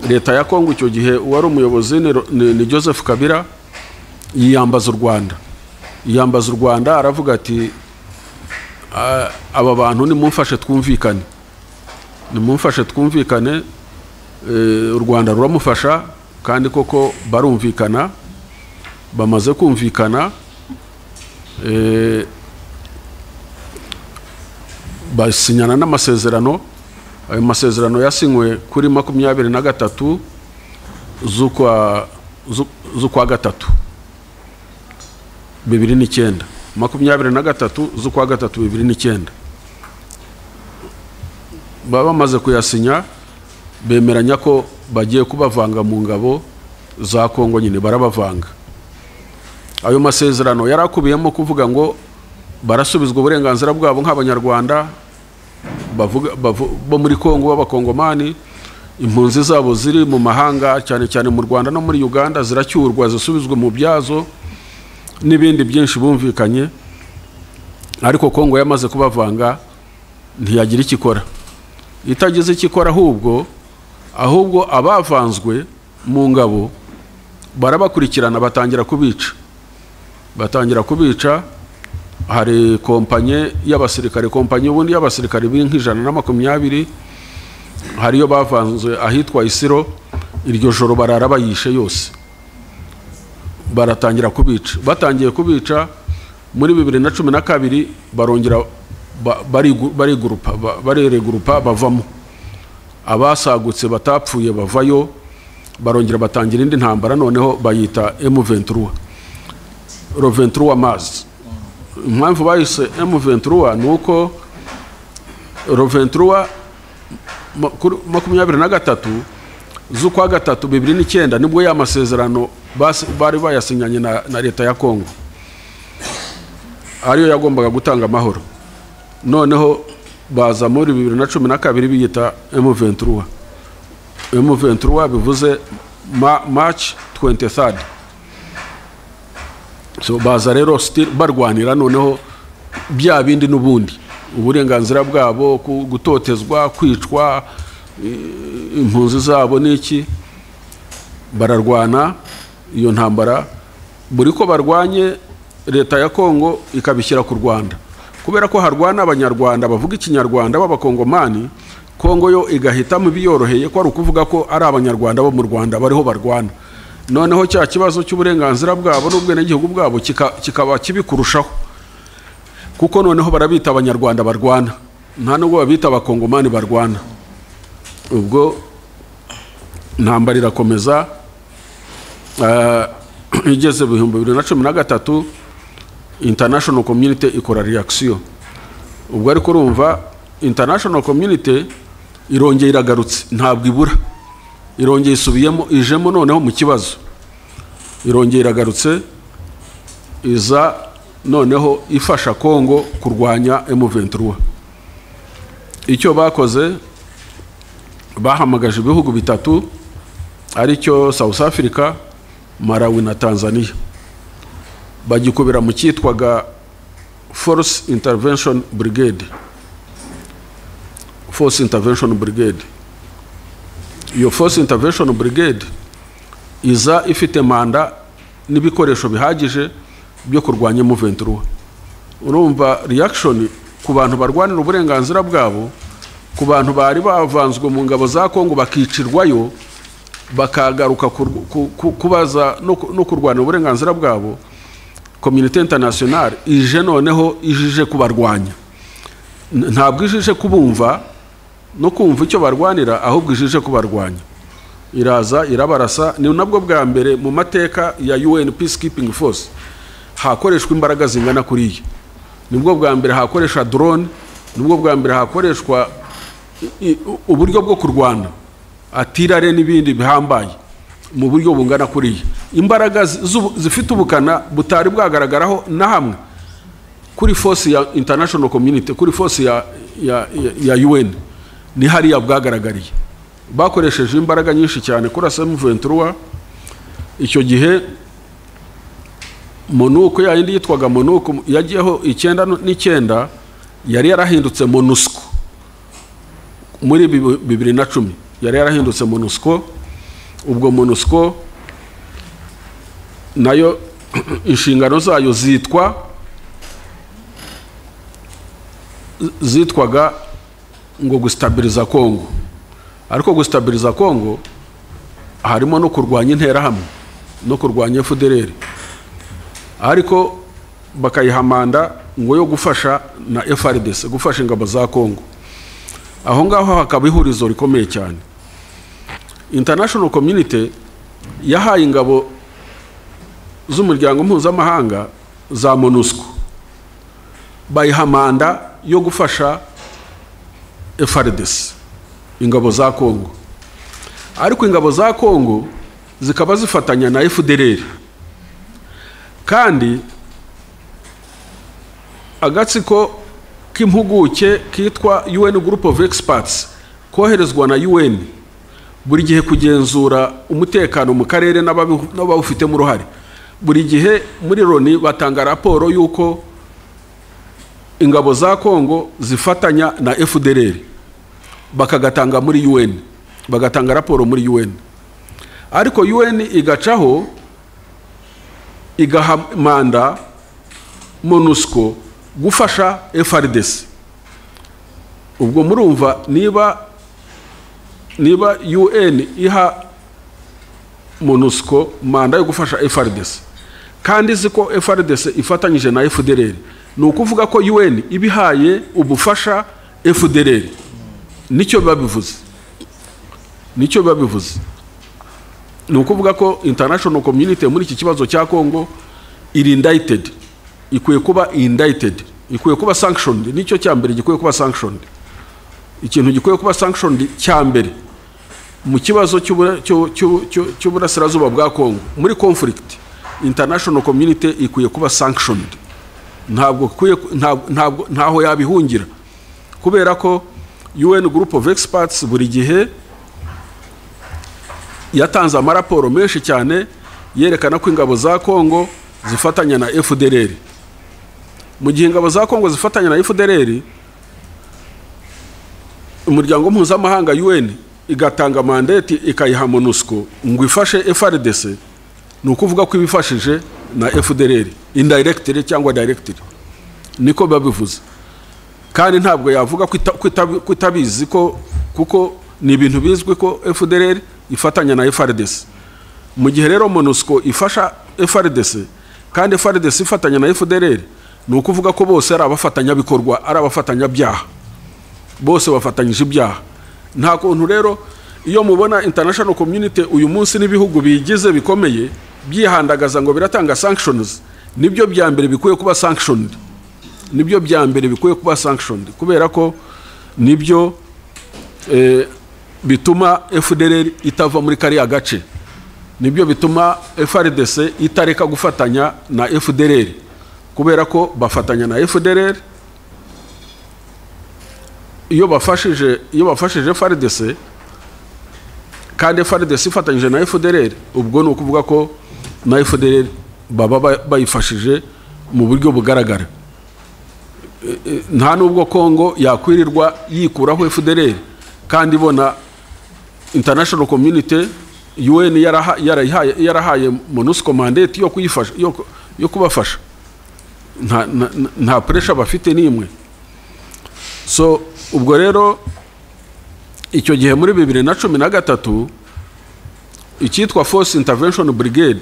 A: leta ya Kongo icyo gihe wari umuyobozi ni Joseph Kabila, yiyambaza u Rwanda, aravuga ati aba bantu nimumfashe twumvikane. U Rwanda ruramufasha, kandi koko barumvikana. Bamaze kumvikana, basinyana n'amasezerano. Ayo masezerano yasinywe kuri 23 z'ukwa 3 2009. 23 z'ukwa 3 2009 bamaze kuyasinya, bemeranya ko bagiye kubavanga mu ngabo za Kongo, nyine barabavanga. Ayo masezerano yarakubiyemo kuvuga ngo barasubizwa uburenganzira bwabo nk'abanyarwanda bo muri Kongo, b'abakongomani. Impunzi zabo ziri mu mahanga, cyane cyane mu Rwanda no muri Uganda, ziracyurwa zisubizwe mu byazo, n'ibindi byinshi bumvikanye. Ariko Kongo yamaze kubavanga, ntiyagira ikikora. Itagize ikikora, ahubwo abavanzwe mu ngabo barabakurikirana, batangira kubica. Hari kompanye y'abasirikare, ubundi y'abasirikare b'120, hariyo bavanzwe ahitwa Isiro. Iryo joro barara bayishe yose, baratangira kubica. Batangiye kubica muri 2012, barongera baregurupa bavamo. Abasagutse batapfuye bavayo, barongera batangira indi ntambara, noneho bayita M23, Ro23 Mars. Impamvu bayise M23 nuko Ro23 23 z'ukwa 3 2009 nibwo ya masezerano bari bayasinyanye na leta ya Kongo, ariyo yagombaga gutanga amahoro. Noneho baza muri 2012 biyita M23. M23 bivuze March 23rd. So baza rero barwanira noneho bya bindi n'ubundi, uburenganzira bwabo, gutotezwa, kwicwa, impunzi zabo n'iki. Bararwana iyo ntambara. Buri ko barwanye, leta ya Kongo ikabishyira ku Rwanda, kubera ko harwana abanyarwanda bavuga ikinyarwanda b'abakongomani. Kongo yo igahitamo biyoroheye ko ari ukuvuga ko ari abanyarwanda bo mu Rwanda bariho barwana. Noneho cya kibazo cy'uburenganzira bwabo n'ubwenegihugu bwabo kikaba kibikurushaho, kuko noneho barabita abanyarwanda barwana, nta nubwo babita abakongomani barwana. Ubwo ntambara irakomeza. Igeze 2013, international community ikora reaction. Ubwo ariko urumva international community irongeye iragarutse, ntabwo ibura, irongeye isubiyemo, ijemo noneho mu kibazo. Irongeye iragarutse, iza noneho ifasha Kongo kurwanya M23. icyo bakoze bahamagaje ibihugu bitatu aricyo South Africa, Malawi na Tanzania, bagikubira mu cyitwaga Force Intervention Brigade. Force Intervention Brigade. Iyo Force Intervention Brigade iza ifite manda n'ibikoresho bihagije byo kurwanya M23. Urumva reaction ku bantu barwanira uburenganzira bwabo, ku bantu bari bavanzwe mu ngabo za Kongo bakicirwayo bakagaruka kubaza no kurwanira uburenganzira bwabo, community international ije noneho ijije kubarwanya. Ntabwo ijije kubumva no kumva icyo barwanira, ahubwo ijije kubarwanya. Iraza irabarasa. Ni nabwo bwa mbere mu mateka ya UN Peacekeeping Force hakoreshwa imbaraga zingana kuriya. Nibwo bwa mbere hakoresha drone, nibwo bwa mbere hakoreshwa uburyo bwo kurwana atirare n'ibindi bihambaye mu buryo bungana kuriya. Imbaraga zifite ubukana butari bwagaragaraho na hamwe kuri force ya international community, kuri force ya UN ni hariya bwagaragariye. Bakoresheje imbaraga nyinshi cyane kuri M23. Icyo gihe MONUSCO yindi yitwaga MONUSCO yagiyeho 9 yari yarahindutse MONUSCO muri 2010, yari yarahindutse MONUSCO. Ubwo MONUSCO nayo inshingano zayo zitwaga ngo gustabiliza Kongo. Ariko gustabiliza Kongo harimo no kurwanya interahamwe no kurwanya FDLR, ariko bakayihamanda ngo yo gufasha na FARDC, gufasha ingabo za Kongo. Aho ngaho hakaba ihurizo rikomeye cyane. International community yahaye ingabo z'umuryango mpuzamahanga za MONUSCO bayihamanda yo gufasha FARDC, ingabo za Kongo. Ariko ingabo za Kongo zikaba zifatanya na FDLR, kandi agatsiko k'impuguke kitwa UN Group of Experts koherezwa na UN buri gihe kugenzura umutekano mu karere n'abawufite mu ruhare. Buri gihe muri Loni batanga raporo yuko ingabo za Kongo zifatanya na FDLR, bakagatanga muri UN, bagatanga raporo muri UN. Ariko UN igacaho igahamanda MONUSCO gufasha FARDC. Ubwo murumva niba UN iha MONUSCO manda yo gufasha FARDC kandi ziko FARDC ifatanyije na FDLR, ni ukuvuga ko UN ibihaye ubufasha FDLR. Nicyo babivuze, ni ukuvuga ko international community muri iki kibazo cya Kongo iri indicted, ikwiye kuba indicted, ikwiye kuba sanctioned. Nicyo cyambere gikwiye kuba sanctioned. Ikintu gikwiye kuba sanctioned cyambere mu kibazo cy'uburasirazuba bwa Kongo muri conflict, international community ikwiye kuba sanctioned. Ntaho yabihungira, kubera ko UN Group of Experts buri gihe yatanze amaraporo menshi cyane yerekana ko ingabo za Kongo zifatanya na FDLR. Mu gihe ingabo za Kongo zifatanya na FDLR, umuryango mpuzamahanga UN igatanga mandate ikayiha MONUSCO ngo ifashe FARDC, ni ukuvuga ko ibifashije na FDLR indirectly cyangwa directly. Niko babivuze, kandi ntabwo yavuga kwitabizi ko kuko ni ibintu bizwi ko FDLR ifatanya na FARDC. Mu gihe rero MONUSCO ifasha FARDC kandi FARDC ifatanya na FDLR, ni ukuvuga ko bose ari abafatanya bikorwa, ari abafatanya byaha, bose bafatanyije ibyaha. Nta kuntu rero iyo mubona international community uyu munsi n'ibihugu bigize bikomeye byihandagaza ngo biratanga sanctions, nibyo bya mbere bikwiye kuba sanctioned, nibyo bya mbere bikwiye kuba sanctioned, kubera ko nibyo bituma FDLR itava muri kariya gace, nibyo bituma FARDC itareka gufatanya na FDLR, kubera ko bafatanya na FDLR iyo bafashije FARDC kandi FARDC ifatanyije na FDLR, ubwo ni ukuvuga ko na FDLR baba bayifashije mu buryo bugaragara. Nta nubwo Kongo yakwirirwa yikuraho FDLR kandi ibona international community UN yarahaye MONUSCO mandate yo kuyifasha yo kubafasha. Nta pressure bafite nimwe. So ubwo rero icyo gihe muri 2013 icyitwa Force Intervention Brigade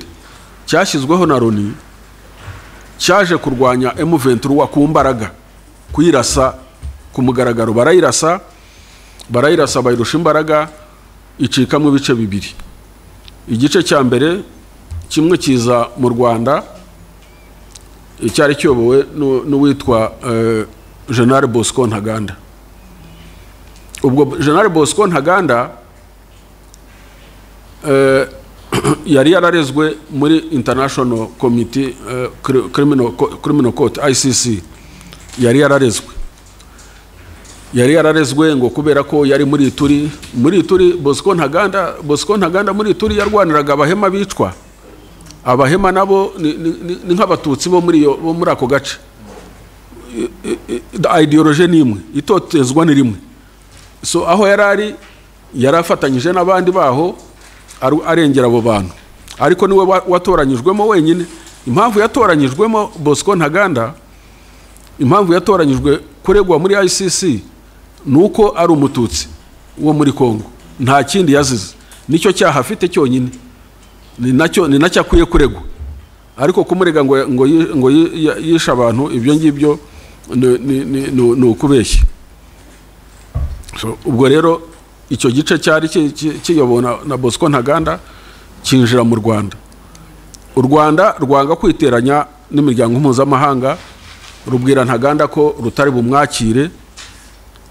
A: cyashyizweho na Loni cyaje kurwanya M23 ku mbaraga, kuyirasa ku mugaragaro. Barayirasa bayirusha imbaraga, icikamwe ibice bibiri. Igice cya mbere kimwe kiza mu Rwanda, icyari cyobowe n'uwitwa General Bosco Ntaganda. Ubwo General Bosco Ntaganda yari yararezwe muri International Committee Criminal Court ICC. Yari yararezwe ngo kubera ko yari muri turi Bosco Ntaganda muri turi yarwaniraga abahema bicwa. Abahema nabo ni nk'abatutsi bo muri ako gace. Ideology nimwe, itotezwa ni rimwe. So aho yarafatanyije n'abandi baho arengera abo bantu, ariko niwe watoranyijwemo wenyine. Impamvu yatoranyijwemo Bosco Ntaganda, impamvu yatoranyijwe kuregwa muri ICC nuko ari umututsi wo muri Kongo, nta kindi yazize. Nicyo cyaha afite cyonyine, ni nacyo akwiye kuregwa. Ariko kumurega ngo yisha abantu, ibyo ngibyo ni ukubeshya. So ubwo rero icyo gice cyari kiyobona na Bosco Ntaganda kinjira mu Rwanda. U Rwanda rwanga kwiteranya n'imiryango mpuzamahanga, rubwira Ntaganda ko rutari bumwakire.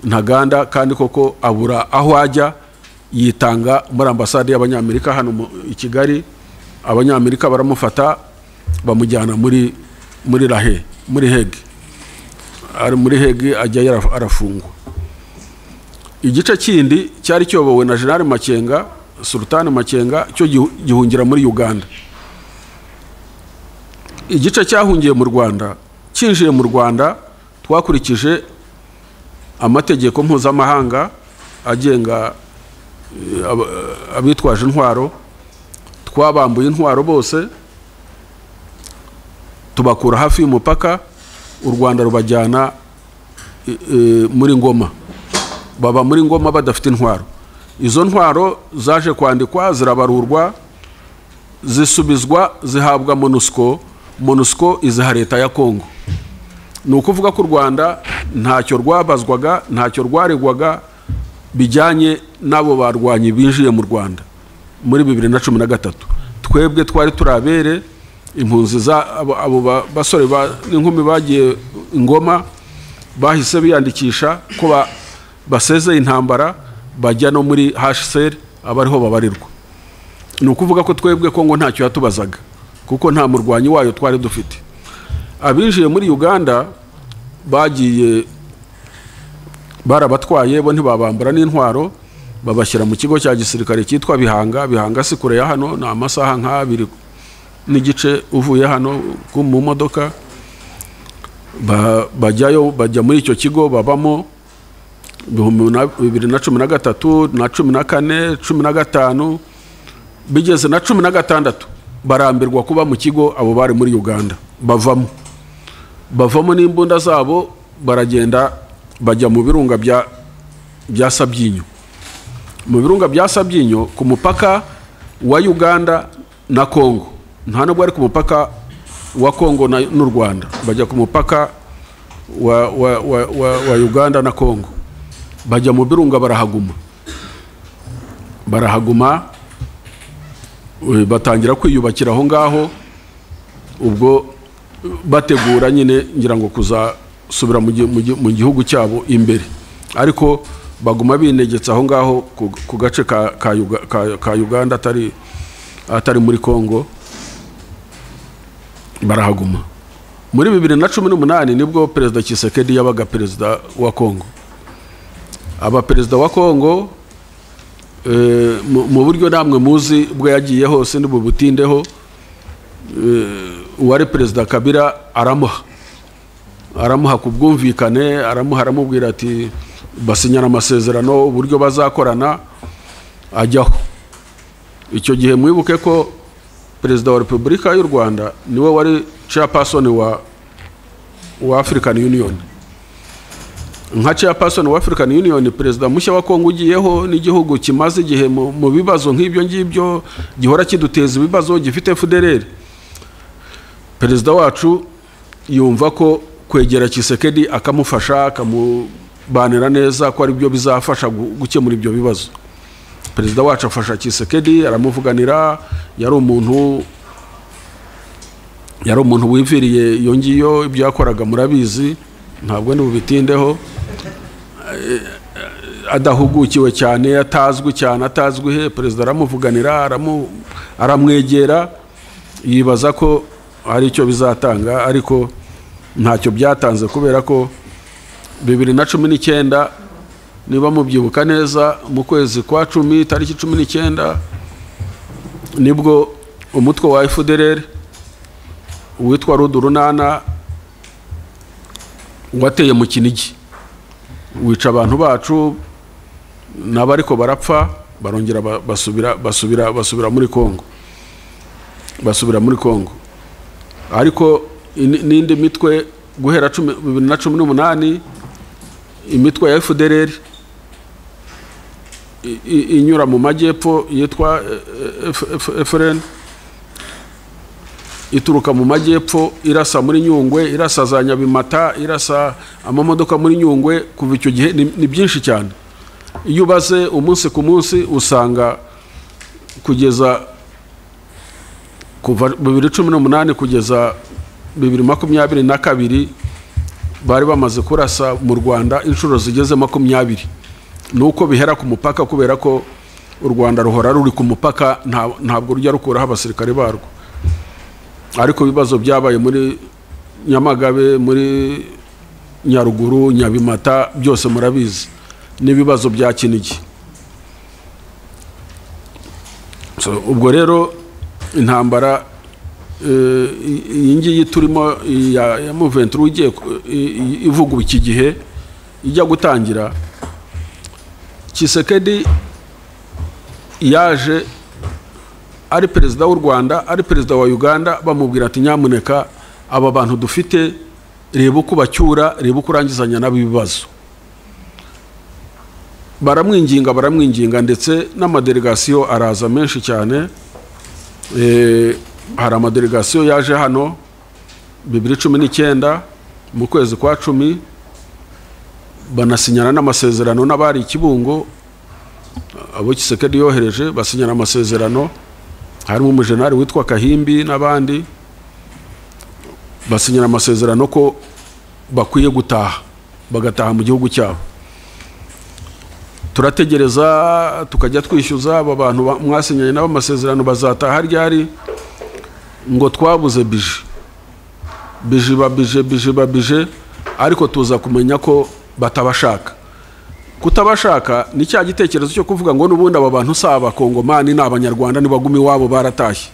A: Ntaganda kandi koko abura aho ajya, yitanga muri ambasade y'Abanyamerika hano i Kigali. Abanyamerika baramufata bamujyana muri Hague. Ari muri Hague ajya arafungwa. Igice kindi cyari cyobowe na General Makenga, Sultan Makenga, cyo gihungira muri Uganda. Igice cyahungiye mu Rwanda, kinjiye mu Rwanda twakurikije amategeko mpuzamahanga agenga abitwaje intwaro. Twabambuye intwaro bose tubakura hafi y'umupaka. U Rwanda rubajyana muri Ngoma. Baba muri Ngoma badafite intwaro. Izo ntwaro zaje kwandikwa, zirabarurwa, zisubizwa, zihabwa MONUSCO iziha leta ya Kongo. Ni ukuvuga ko u Rwanda ntacyo rwabazwaga, ntacyo rwaregwaga bijyanye n'abo barwanyi binjiye mu Rwanda muri 2013. Twebwe twari turabere impunzi abo basore n'inkumi bagiye Ngoma, bahise biyandikisha ko basezeye intambara, bajya no muri HCR abariho babarirwa. Ni ukuvuga ko twebwe Kongo ntacyo yatubazaga kuko nta murwanyi wayo twari dufite. Abinjiye muri Uganda bagiye barabatwaye, bo ntibabambura n'intwaro, babashyira mu kigo cya gisirikare cyitwa Bihanga si kure ya hano, na amasaha nk'abiri n'igice uvuye hano mu modoka. Bajya muri icyo kigo babamo 2013 na 14 15. Bigeze na 16 barambirwa kuba mu kigo. Abo bari muri Uganda bavamo n'imbunda zabo, baragenda bajya mu birunga bya Sabyinyo. Mu birunga bya Sabyinyo ku mupaka wa Uganda na Kongo. Nta nubwo ari ku mupaka wa Kongo n'u Rwanda, bajya ku mupaka wa Uganda na Kongo. Bajya mu birunga barahaguma, batangira kwiyubakira aho ngaho. Ubwo bategura nyine ngira ngo kuzasubira mu gihugu cyabo imbere, ariko baguma binegetse aho ngaho ku gace ka Uganda atari muri Kongo. Barahaguma. Muri 2018 nibwo Perezida Tshisekedi yabaga perezida wa Kongo. aba perezida wa Kongo mu buryo namwe muzi bwo yagiye hose n'ububutindeho uwari perezida Kabila aramuha kubwumvikane, aramubwira ati basinyana amasezerano uburyo bazakorana ajyaho. Icyo gihe mwibuke ko perezida wa Repubulika y'u Rwanda niwe wari chairperson wa African Union. Nka chairperson wa African Union, perezida mushya wa Kongo ugiyeho n'igihugu kimaze igihe mu bibazo nk'ibyo ngibyo, gihora kiduteza ibibazo, gifite FDLR. Perezida wacu yumva ko kwegera Tshisekedi akamufasha, akamubanira neza ko ari byo bizafasha gukemura ibyo bibazo. Perezida wacu afasha Tshisekedi, aramuvuganira. Yari umuntu wiviriye iyo ngiyo, ibyo yakoraga murabizi, ntabwo n'ubitindeho, adahugukiwe cyane, atazwi cyane, atazwi he. Perezida aramuvuganira, aramwegera, yibaza ko hari icyo bizatanga, ariko ntacyo byatanze, kubera ko 2019 niba mubyibuka neza, mu kwezi kwa 10 tariki 19 nibwo umutwe wa FDLR witwa Rudurunana wateye mu Kinigi, wica abantu bacu, n'abariko barapfa, barongera basubira muri Kongo, ariko n'indi mitwe guhera 2018 imitwe ya FDLR inyura mu majyepfo yitwa FRN, ituruka mu majyepfo irasa muri Nyungwe, irasa za Nyabimata, irasa amamodoka muri Nyungwe. Kuva icyo gihe ni byinshi cyane. Iyo ubaze umunsi ku munsi usanga kugeza kuva 2018 kugeza 2022 bari bamaze kurasa mu Rwanda inshuro zigeze 20. Nuko bihera ku mupaka, kubera ko u Rwanda ruhora ruri ku mupaka, ntabwo rujya rukuraho abasirikare barwo. Ariko ibibazo byabaye muri Nyamagabe, muri Nyaruguru, Nyabimata, byose murabizi, n'ibibazo bya Kinigi. Ubwo rero intambara iyi ngiyi turimo ya movement ugiye ivuga iki gihe ijya gutangira, Tshisekedi yaje ari perezida w'u Rwanda, ari perezida wa Uganda, bamubwira ati nyamuneka aba bantu dufite reba uko bacyura, reba uko urangizanya n'abibazo. Baramwinginga ndetse n'amadelegasiyo araza menshi cyane. Hari amadelegasiyo yaje hano 2019 mu kwezi kwa 10, banasinyana n'amasezerano n'abari Kibungo, abo Tshisekedi yohereje, basinyana amasezerano. Harimo umujenali witwa Kahimbi n'abandi, basinyana amasezerano ko bakwiye gutaha, bagataha mu gihugu cyabo. Turategereza tukajya twishyuza aba bantu mwasinyanye nabo amasezerano bazataha ryari, ngo twabuze bije, ariko tuza kumenya ko batabashaka. Kutabashaka ni cya gitekerezo cyo kuvuga ngo n'ubundi aba bantu saba Kongomani n'Abanyarwanda nibagumi wabo baratashye.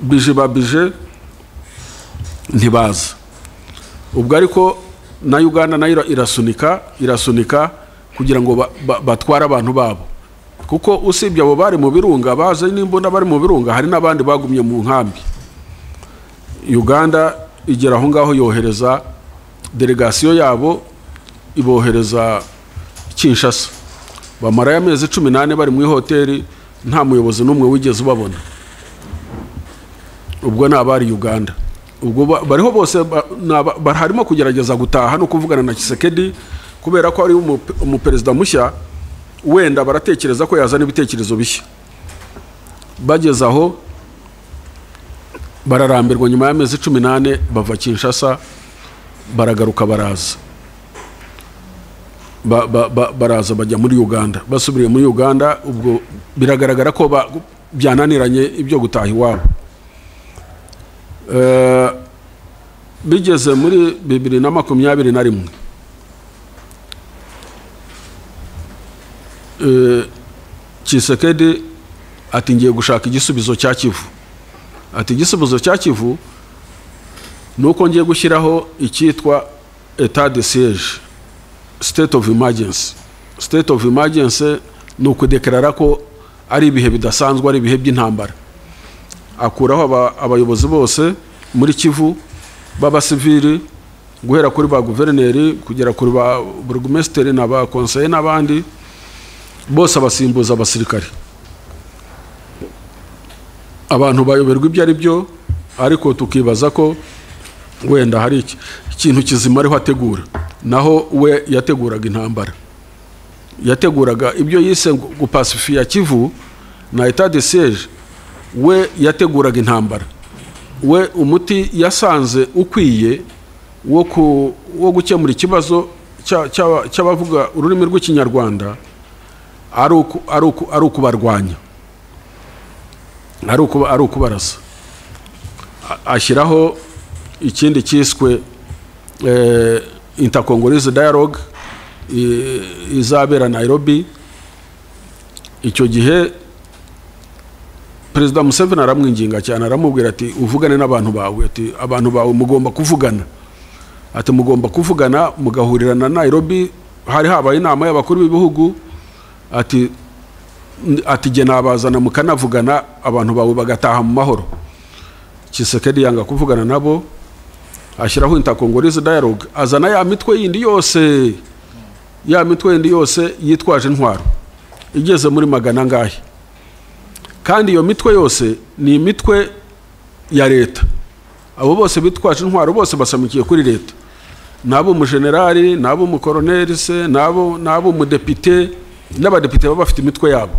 A: Bije ntibaza. Ubwo ariko na Uganda nayo irasunika kugira ngo batwara abantu babo, kuko usibye abo bari mu birunga, baze n'imbunda bari mu birunga, hari n'abandi bagumye mu nkambi. Uganda igera aho ngaho yohereza delegasiyo yabo, ibohereza Kinshasa. Bamara y'amezi 18 bari mu hoteli, nta muyobozi n'umwe wigeze ubabona. Ubwo n'abari Uganda, ubwo bariho bose harimo kugerageza gutaha no kuvugana na Tshisekedi, kubera ko ari umuperezida mushya, wenda baratekereza ko yazana ibitekerezo bishya. Bageze aho bararambirwa, nyuma y'amezi 18 bava Kinshasa, baragaruka baraza bajya muri Uganda. Basubiriye muri Uganda, ubwo biragaragara ko byananiranye ibyo gutaha iwabo. Bigeze muri 2021 Tshisekedi ati ngiye gushaka igisubizo cya Kivu. Ati igisubizo cya Kivu nuko ngiye gushyiraho icyitwa état de siège, state of emergency. State of emergency ni ukudeklarara ko ari ibihe bidasanzwe, ari ibihe by'intambara. Akuraho abayobozi bose muri Kivu b'abasivili, guhera kuri ba guverineri kugera kuri ba burugumesiteri na ba conseiller n'abandi bose abasimbuza abasirikare. Abantu bayoberwa ibyo ari byo, ariko tukibaza ko wenda hari ikintu kizima ariho ategura. Naho we yateguraga intambara, yateguraga ibyo yise gupasifia Kivu na état de siège. We yateguraga intambara. We umuti yasanze ukwiye wo gukemura ikibazo cy'abavuga ururimi rw'ikinyarwanda ari ukubarwanya, ari ukubarasa. Ashyiraho ikindi cyiswe intercongolese dialogue izabera Nairobi. Icyo gihe Perezida Museveni aramwinginga cyane, aramubwira ati uvugane n'abantu bawe, ati abantu bawe mugomba kuvugana, ati mugomba kuvugana mugahurira na Nairobi. Hari habaye inama y'abakuru b'ibihugu, ati jye nabazana mukanavugana abantu bawe bagataha mu mahoro. Tshisekedi yanga kuvugana nabo, ashyiraho intercongolese dialogue, azana ya mitwe yindi yose yitwaje intwaro igeze muri magana ngahe. Kandi iyo mitwe yose ni imitwe ya leta. Abo bose bitwaje intwaro bose basamikiye kuri leta. Nabo mu generali, nabo mu colonel se, nabo mu depite, n'abadepite baba bafite imitwe yabo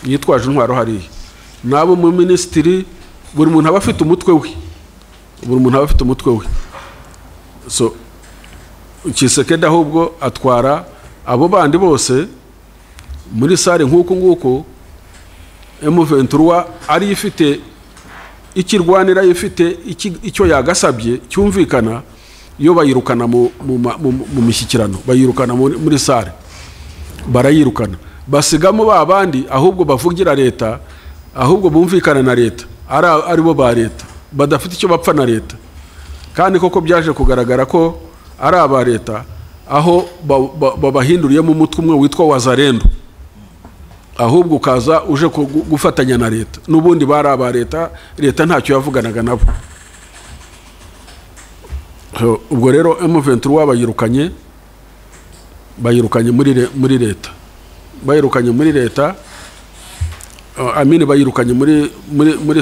A: yitwaje intwaro hariya. Nabo mu ministry, buri muntu aba afite umutwe we. So Tshisekedi ahubwo atwara abo bandi bose muri sare nk'uko M23 ari ifite ikirwanira, ifite icyo yagasabye cyumvikana, yo bayirukana mu mishyikirano, bayirukana muri sare, barayirukana, basigamo babandi ahubwo bavugira leta, ahubwo bumvikana na leta, ari bo ba leta, badafite icyo bapfa na leta. Kandi koko byaje kugaragara ko ari aba leta, aho babahinduriyemo umutwe umwe witwa Wazalendo, ahubwo ukaza uje gufatanya na leta. N'ubundi bari aba leta ntacyo yavuganaga nabo. Ubwo rero M23 bayirukanye muri leta, bayirukanye muri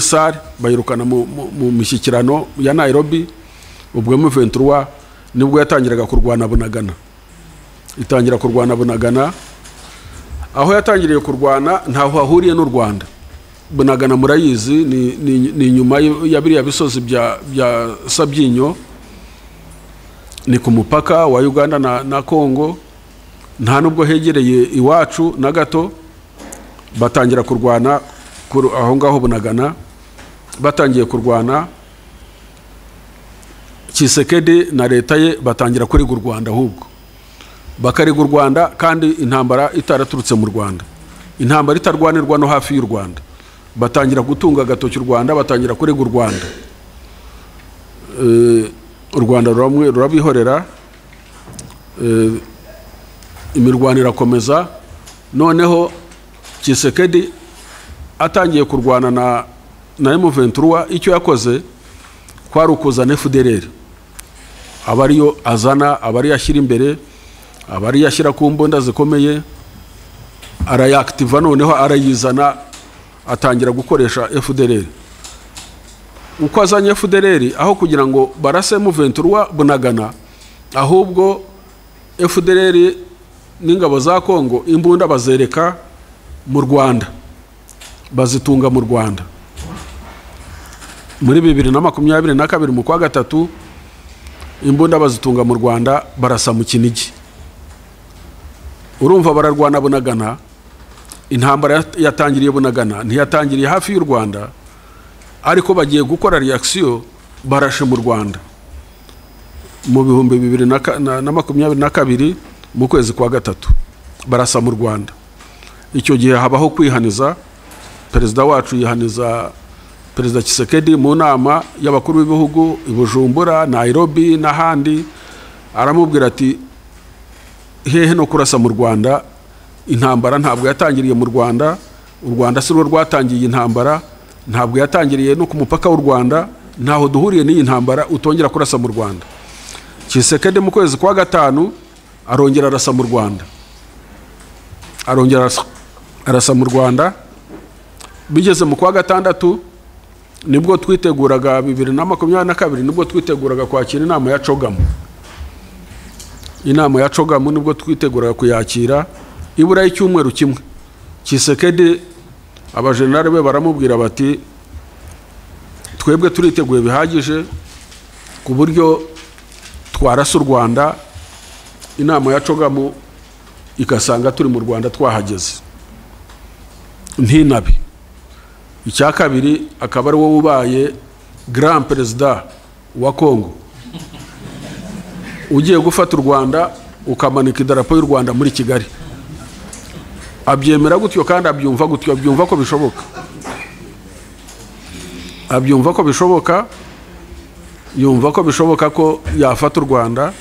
A: sare, bayirukana mu mishyikirano ya Nairobi. Ubwo M23 nibwo yatangiraga kurwana Bunagana, itangira kurwana Bunagana. Aho yatangiriye kurwana ntaho hahuriye n'u Rwanda. Bunagana murayizi, ni nyuma ya biriya bisozi bya Sabyinyo, ni ku mupaka wa Uganda na Congo, nta nubwo hegereye iwacu na gato. Batangira kurwana aho ngaho Bunagana, batangiye kurwana Tshisekedi na leta ye batangira kurega u Rwanda, ahubwo bakarega u Rwanda kandi intambara itaraturutse mu Rwanda, intambara itarwanirwa no hafi y'u Rwanda. Batangira gutunga agatoki u Rwanda, batangira kurega u Rwanda. U Rwanda rurabihorera, imirwano irakomeza. Noneho Tshisekedi atangiye kurwana na M23, icyo yakoze kwari ukuzana FDLR, abariyo azana, abari yashyira imbere, abari yashyira ku mbunda zikomeye, arayactiva. Noneho arayizana, atangira gukoresha FDLR. Uko azanye FDLR, aho kugira ngo barase M23 Bunagana, ahubwo FDLR n'ingabo za Kongo imbunda bazereka mu Rwanda, bazitunga mu Rwanda. Muri 2022 mu kwa gatatu, imbunda bazitunga mu Rwanda, barasa mu Kinigi. Urumva bararwana Bunagana. Intambara yatangiriye Bunagana, ntiyatangiriye hafi y'u Rwanda, ariko bagiye gukora reaction, barashe mu Rwanda mu 2022 mu kwezi kwa gatatu, barasa mu Rwanda. icyo gihe habaho kwihaniza. Perezida wacu yihaniza Perezida Tshisekedi mu nama y'abakuru b'ibihugu i Bujumbura, Nairobi n'ahandi, aramubwira ati hehe no kurasa mu Rwanda, intambara ntabwo yatangiriye mu Rwanda, u Rwanda si rwo rwatangiye intambara, ntabwo yatangiriye no ku mupaka w'u Rwanda, ntaho duhuriye n'iyi ntambara, utongera kurasa mu Rwanda. Tshisekedi mu kwezi kwa gatanu arongera arasa mu Rwanda, arongera arasa mu Rwanda. Bigeze mu kwa gatandatu nibwo twiteguraga 2022 nibwo twiteguraga kwakira inama ya CHOGM. Inama ya CHOGM nibwo twiteguraga kuyakira, ibura y'icyumweru kimwe Tshisekedi abajenerali be baramubwira bati twebwe turiteguye bihagije ku buryo twarasa u Rwanda, inama ya CHOGM ikasanga turi mu Rwanda twahageze ntinabi. Icya kabiri akaba ari wowe ubaye grand president wa Congo, ugiye gufata u Rwanda ukamanika idarapo y'u Rwanda muri Kigali. Abyemera gutyo kandi abyumva gutyo, abyumva ko bishoboka, abyumva ko bishoboka, yumva ko bishoboka ko yafata u Rwanda,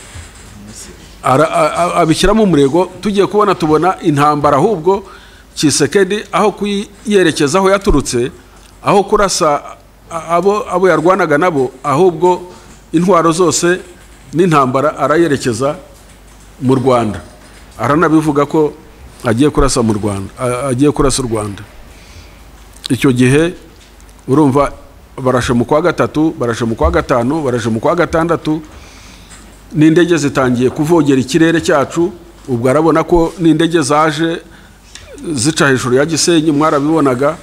A: abishyiramo umurego. Tugiye kubona tubona intambara, ahubwo Tshisekedi aho kuyerekeza aho yaturutse, aho kurasa abo yarwanaga nabo, ahubwo intwaro zose n'intambara arayerekeza mu Rwanda. Aranabivuga ko agiye kurasa mu Rwanda, agiye kurasa u Rwanda. Icyo gihe urumva barashe mu kwa gatatu, barashe mu kwa gatanu, barashe mu kwa gatandatu, n'indege zitangiye kuvogera ikirere cyacu. Ubwo arabona ko n'indege zaje zica hejuru ya Gisenyi, mwarabibonaga.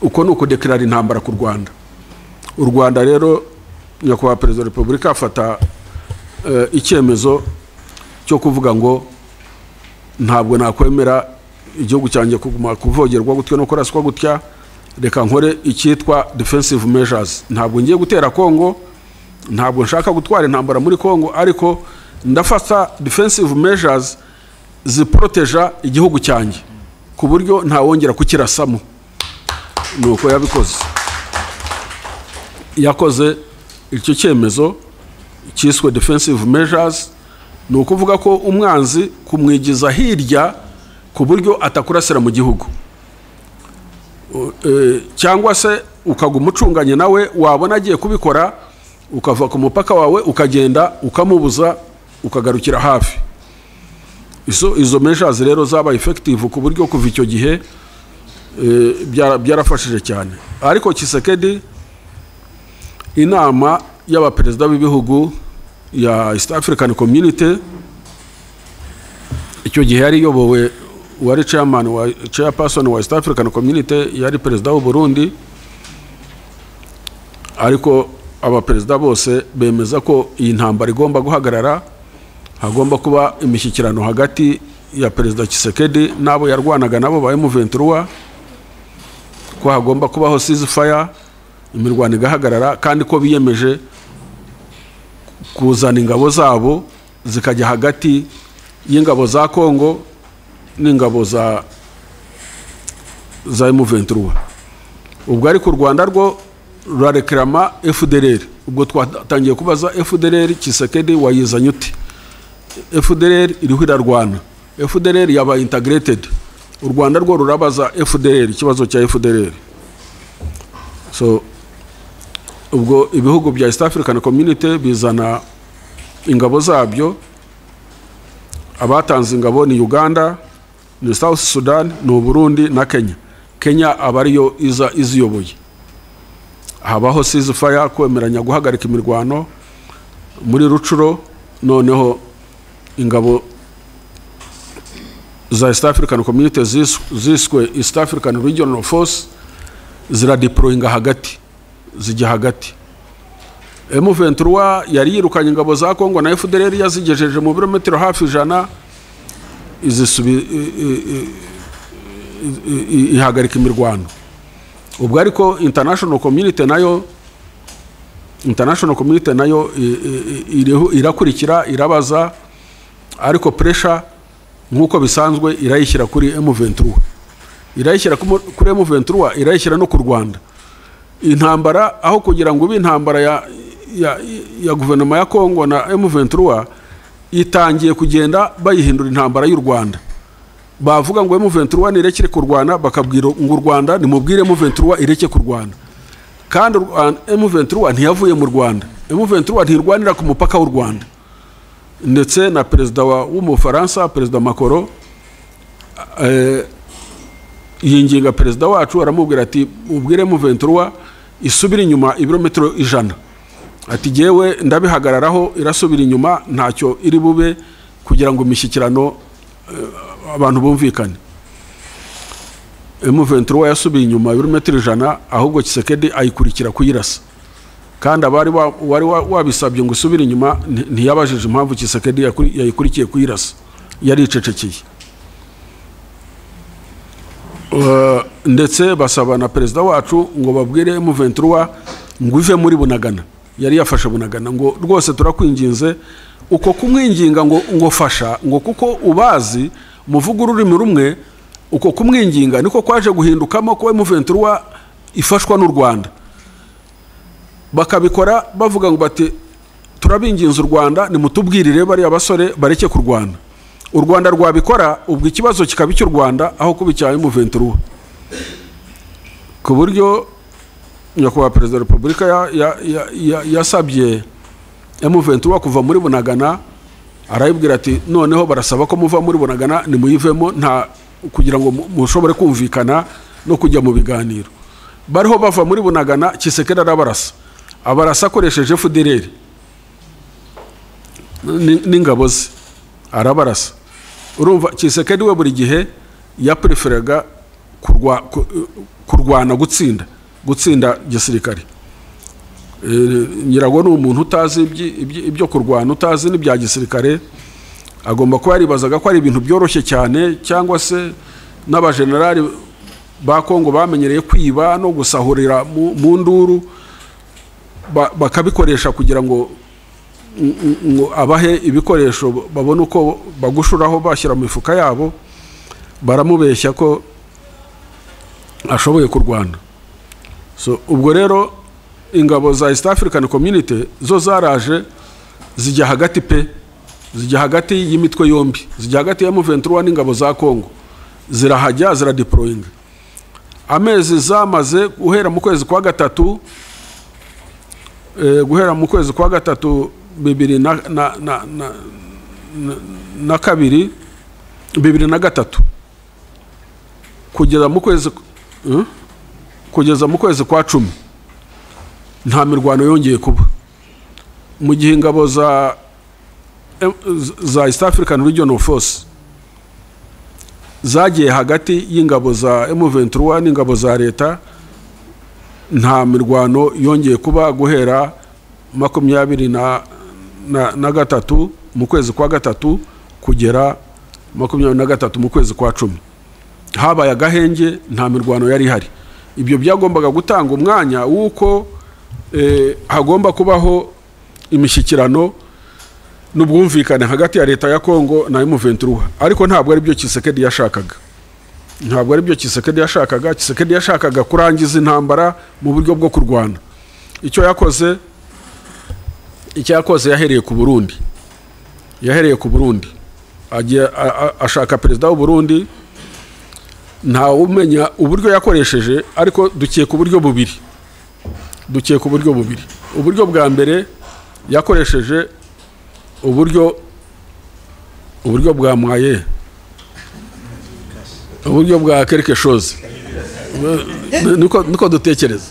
A: Uko nuko deklarara intambara ku Rwanda. U Rwanda rero nyakubahwa Perezida wa Repubulika afata icyemezo cyo kuvuga ngo ntabwo nakwemera igihugu cyanjye kuguma kuvogerwa gutyo no kuraswa gutya, reka nkore icyitwa defensive measures. Ntabwo ngiye gutera Kongo, ntabwo nshaka gutwara intambara muri Kongo, ariko ndafata defensive measures ziproteja igihugu cyanjye ku buryo ntawongera kukirasamo. Nuko yabikoze, yakoze icyo cyemezo cyiswe defensive measures. Ni ukuvuga ko umwanzi kumwigiza hirya ku buryo atakurasira mu gihugu, cyangwa se ukaguma ucunganye nawe, wabona agiye kubikora ukava ku mupaka wawe ukagenda ukamubuza, ukagarukira hafi. Izo measures rero zaba effective ku buryo kuva icyo gihe byarafashije cyane. Ariko Tshisekedi, inama y'abaperezida b'ibihugu ya East African Community, icyo gihe yari yobowe wari chairperson wa East African Community yari perezida w'u Burundi, ariko abaperezida bose bemeza ko iyi ntambara igomba guhagarara, hagomba kuba imishyikirano hagati ya Perezida Tshisekedi n'abo yarwanaga nabo ba M23, ko hagomba kubaho ceasefire, imirwano igahagarara, kandi ko biyemeje kuzana ingabo zabo zikajya hagati y'ingabo za Kongo n'ingabo za M23. Ubwo ariko u Rwanda rwo rurareklama FDLR. Ubwo twatangiye kubaza FDLR, Tshisekedi wayizanye uti? FDLR iriho irarwana, FDLR yaba integrated. U Rwanda rwo rurabaza FDLR ikibazo cya FDLR. So ubwo ibihugu bya East African Community bizana ingabo zabyo. Abatanze ingabo ni Uganda, ni South Sudan, ni Burundi na Kenya. Kenya abariyo iziyoboye. Habaho ceasefire, kwemeranya guhagarika imirwano muri Rucuro. Noneho ingabo za East African Community ziswe East African Regional Force ziradeployinga hagati, zijya hagati. M23 yari yirukanye ingabo za Kongo na FDLR yazigejeje mu birometero hafi 100, ihagarika imirwano. Ubwo ariko international community nayo irakurikira, irabaza, ariko pressure nkuko bisanzwe irayishyira kuri M23, irayishyira kuri M23, irayishyira no ku Rwanda. Intambara aho kugira ngo ube intambara ya guverinoma ya Kongo na M23 itangiye kugenda bayihindura intambara y'u Rwanda. Bavuga ngo M23 nirekere ku Rwanda, bakabwira ngo u Rwanda nimubwire M23 ireke ku Rwanda. Kandi M23 ntiyavuye mu Rwanda, M23 ntirwanira ku mupaka w'u Rwanda. Ndetse na perezida w'Umufaransa, perezida Macron, yinginga perezida wacu aramubwira ati ubwire M23 isubira inyuma ibirometero 100. Ati jewe ndabihagararaho, irasubira inyuma ntacyo iri bube kugira ngo imishyikirano abantu bumvikane. M23 yasubiye inyuma ibirometero 100, ahubwo Tshisekedi ayikurikira kuyirasa. Kandi abari wabisabye ngo isubire inyuma ntiyabajije impamvu Tshisekedi yayikurikiye kuyirasa, yari icecekeye. Ndetse basaba na perezida wacu ngo babwire M23 ngo ive muri Bunagana. Yari yafashe Bunagana, ngo rwose turakwinginze. Uko kumwinginga ngo fasha, ngo kuko ubazi muvuga ururimi rumwe, uko kumwinginga niko kwaje guhindukamo ko M23 ifashwa n'u Rwanda. Bakabikora bavuga ngo bati turabinginze u Rwanda nimutubwirire bari abasore bareke ku Rwanda. U Rwanda rwabikora ubwo ikibazo kikaba cy'u Rwanda aho kubicyaye M23. Ku buryo nyakubahwa perezida wa Repubulika yasabye M23 kuva muri Bunagana, arayibwira ati noneho barasaba ko muva muri Bunagana nimuyivemo nta kugira ngo mushobore kumvikana no kujya mu biganiro. Bariho bava muri Bunagana, Tshisekedi arabarasa, abarasa akoresheje FDLR n'ingabo ze, arabarasa. Urumva Tshisekedi we buri gihe yapreferaga kurwana gutsinda gisirikare. Nyirago ni umuntu utazi ibyo kurwana, utazi n'ibya gisirikare, agomba kuba yaribazaga ko ari ibintu byoroshye cyane, cyangwa se n'abajenerali ba Kongo bamenyereye kwiba no gusahurira mu nduru, bakabikoresha kugira ngo abahe ibikoresho babone uko bagushuraho bashyira mu mifuka yabo. Baramubeshya ko ashoboye kurwana. So ubwo rero ingabo za East African Community zo zaraje zijya hagati y'imitwe yombi, zijya hagati ya M23 n'ingabo za Kongo, zirahajya ziradeployinga. Amezi zamaze guhera mu kwezi kwa gatatu, 2003 kugeza mu kwezi kwa 10 nta mirwano yongeye kuba. Mu gihe ingabo za East African Regional Force zagiye hagati y'ingabo za M23 n'ingabo za leta, nta mirwano yongeye kuba guhera 23 mu kwezi kwa gatatu kugera 23 mu kwezi kwa 10. Habaye agahenge, nta mirwano yari hari. Ibyo byagombaga gutanga umwanya wuko hagomba kubaho imishyikirano n'ubwumvikane hagati ya leta ya Kongo na M23, ariko ntabwo ari byo Tshisekedi yashakaga. Tshisekedi yashakaga kurangiza intambara mu buryo bwo kurwana. Icyo yakoze yahereye ku Burundi, ashaka perezida w'u Burundi. Nta umenya uburyo yakoresheje, ariko dukiye ku buryo bubiri. Uburyo bwa mbere yakoresheje uburyo bwa mwaye, uburyo bwa quelque chose, niko dutekereza.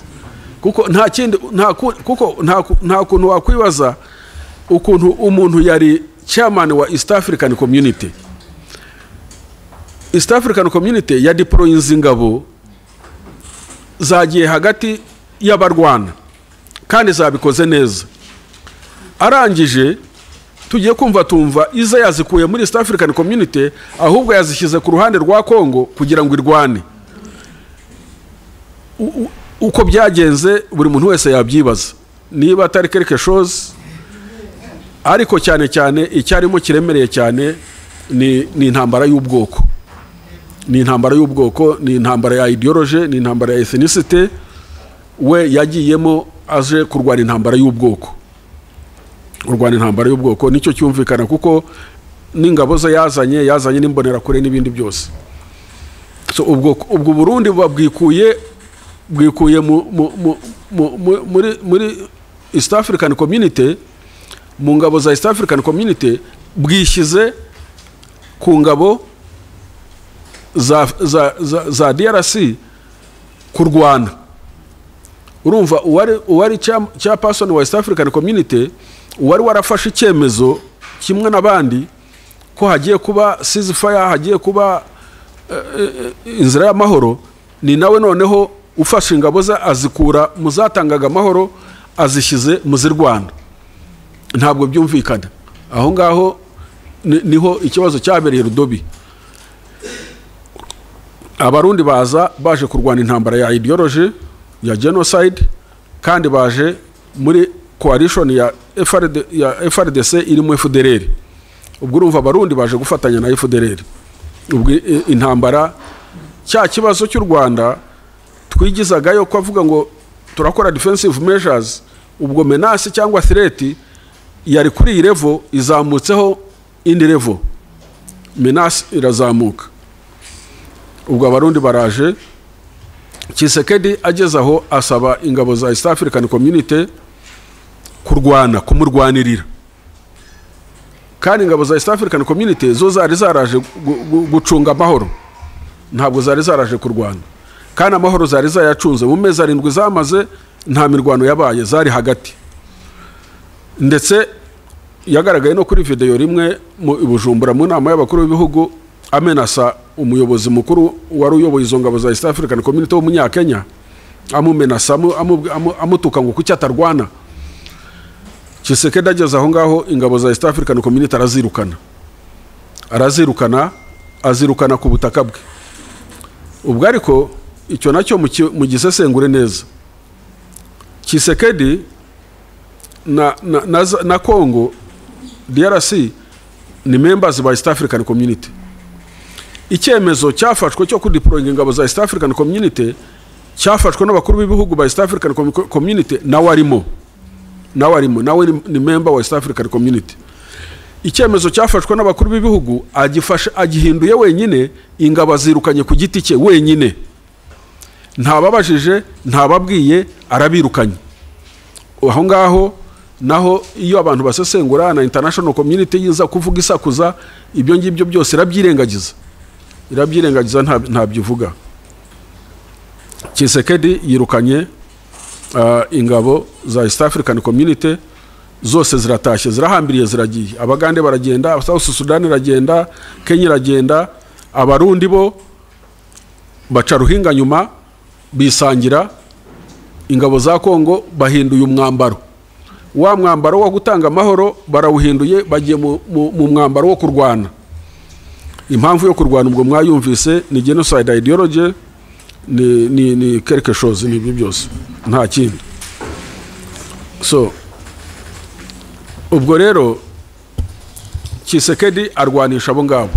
A: Kuko nta kindi, nta kuntu wakwibaza ukuntu umuntu yari chairman wa East African Community. East African Community ya deploying ingabo zagiye hagati y'abarwana kandi zabikoze neza. Arangije tugiye tumva iza yazikuye muri East African Community, ahubwo yazishyize ku ruhande rwa Kongo kugira ngo irwane. Uko byagenze buri muntu wese yabyibaza niba atari quelque chose, ariko cyane icyarimo kiremereye cyane ni intambara y'ubwoko, ni intambara y'ubwoko, ni intambara ya ideology, ni intambara ya ethnicity. We yagiyemo aje kurwana intambara y'ubwoko, kurwana intambara y'ubwoko. Nicyo cyumvikana kuko n'ingabo ze yazanye n'imbonerakure n'ibindi byose. So ubwo Burundi bwikuye muri East African Community, mu ngabo za East African Community, bwishyize ku ngabo za DRC kurwana. Urumva uwari chairperson wa East African Community uwari warafashe icyemezo kimwe n'abandi ko hagiye kuba ceasefire, hagiye kuba inzira y'amahoro, ni nawe noneho ufashe ingabo ze azikura muzatangaga amahoro azishyize muzirwana. Ntabwo byumvikana. Aho ngaho niho ikibazo cyabereye Rudobi. Abarundi baje kurwana intambara ya ideology ya genocide, kandi baje muri coalition ya FRDC irimo FDLR. Ubwo urumva Abarundi baje gufatanya na FDLR. Ubwo intambara, cya kibazo cy'u Rwanda twigizagayo ko avuga ngo turakora defensive measures, ubwo menace cyangwa threat yari kuri level izamutseho indi level, menace irazamuka. Ubwo Abarundi baraje, Tshisekedi agezaho asaba ingabo za East African Community kumurwanirira. Kandi ingabo za East African Community zo zari zaraje gucunga amahoro, ntabwo zari zaraje kurwana. Kandi amahoro zari zayacunze mu mezi 7 zamaze, nta mirwano yabaye, zari hagati. Ndetse yagaragaye no kuri video rimwe mu Bujumbura mu nama y'abakuru b'ibihugu amenasa umuyobozi mukuru wari uyoboye izo ngabo za East African Community w'umunyakenya, amumenasa amutuka ngo kuki atarwana. Tshisekedi ageze aho ngaho ingabo za East African Community azirukana ku butaka bwe. Ubwo ariko icyo nacyo mu gisesengure neza, Tshisekedi na Congo DRC ni members ba East African Community. Icyemezo cyafashwe cyo kudeployinga ingabo za East African Community cyafashwe n'abakuru b'ibihugu ba East African Community, nawe ni member wa East African Community. Icyemezo cyafashwe n'abakuru b'ibihugu agihinduye wenyine, ingabo zirukanye ku giti cye wenyine, ntababajije, ntababwiye, arabirukanye. Aho ngaho naho iyo abantu basesengura na international community yiza kuvuga isakuza, ibyo ngibyo byose irabyirengagiza ntabyivuga. Tshisekedi yirukanye ingabo za East African Community zose, ziratashye, zirahambiriye, ziragiye. Abagande baragenda, South Sudan iragenda, Kenya iragenda. Abarundi bo baca ruhinga nyuma bisangira. Ingabo za Kongo bahinduye umwambaro, wa mwambaro wo gutanga amahoro barawuhinduye, bagiye mu mwambaro wo kurwana. Impamvu yo kurwana ubwo mwayumvise ni genocide ideology, ni quelque chose, ni byose, nta kindi. So ubwo rero Tshisekedi arwanisha abo ngabo,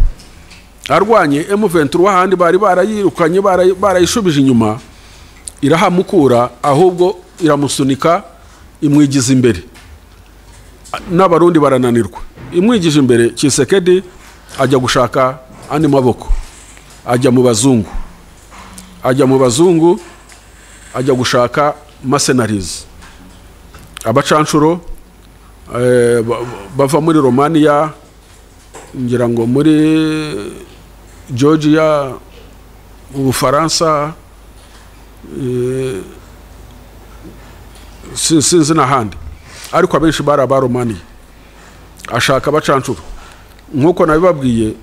A: arwanye M23 handi bari barayirukanye, barayishubije inyuma, irahamukura, ahubwo iramusunika imwigiza imbere. N'Abarundi barananirwa, imwigije imbere. Tshisekedi ajya gushaka andi maboko, ajya mu bazungu, ajya gushaka mercenaries, abacanshuro bava muri Romania, ngira ngo muri Georgia, mu Faransa, sinzi n'ahandi, ariko abenshi bari abaromaniya. Ashaka abacanshuro. Nkuko nabibabwiye,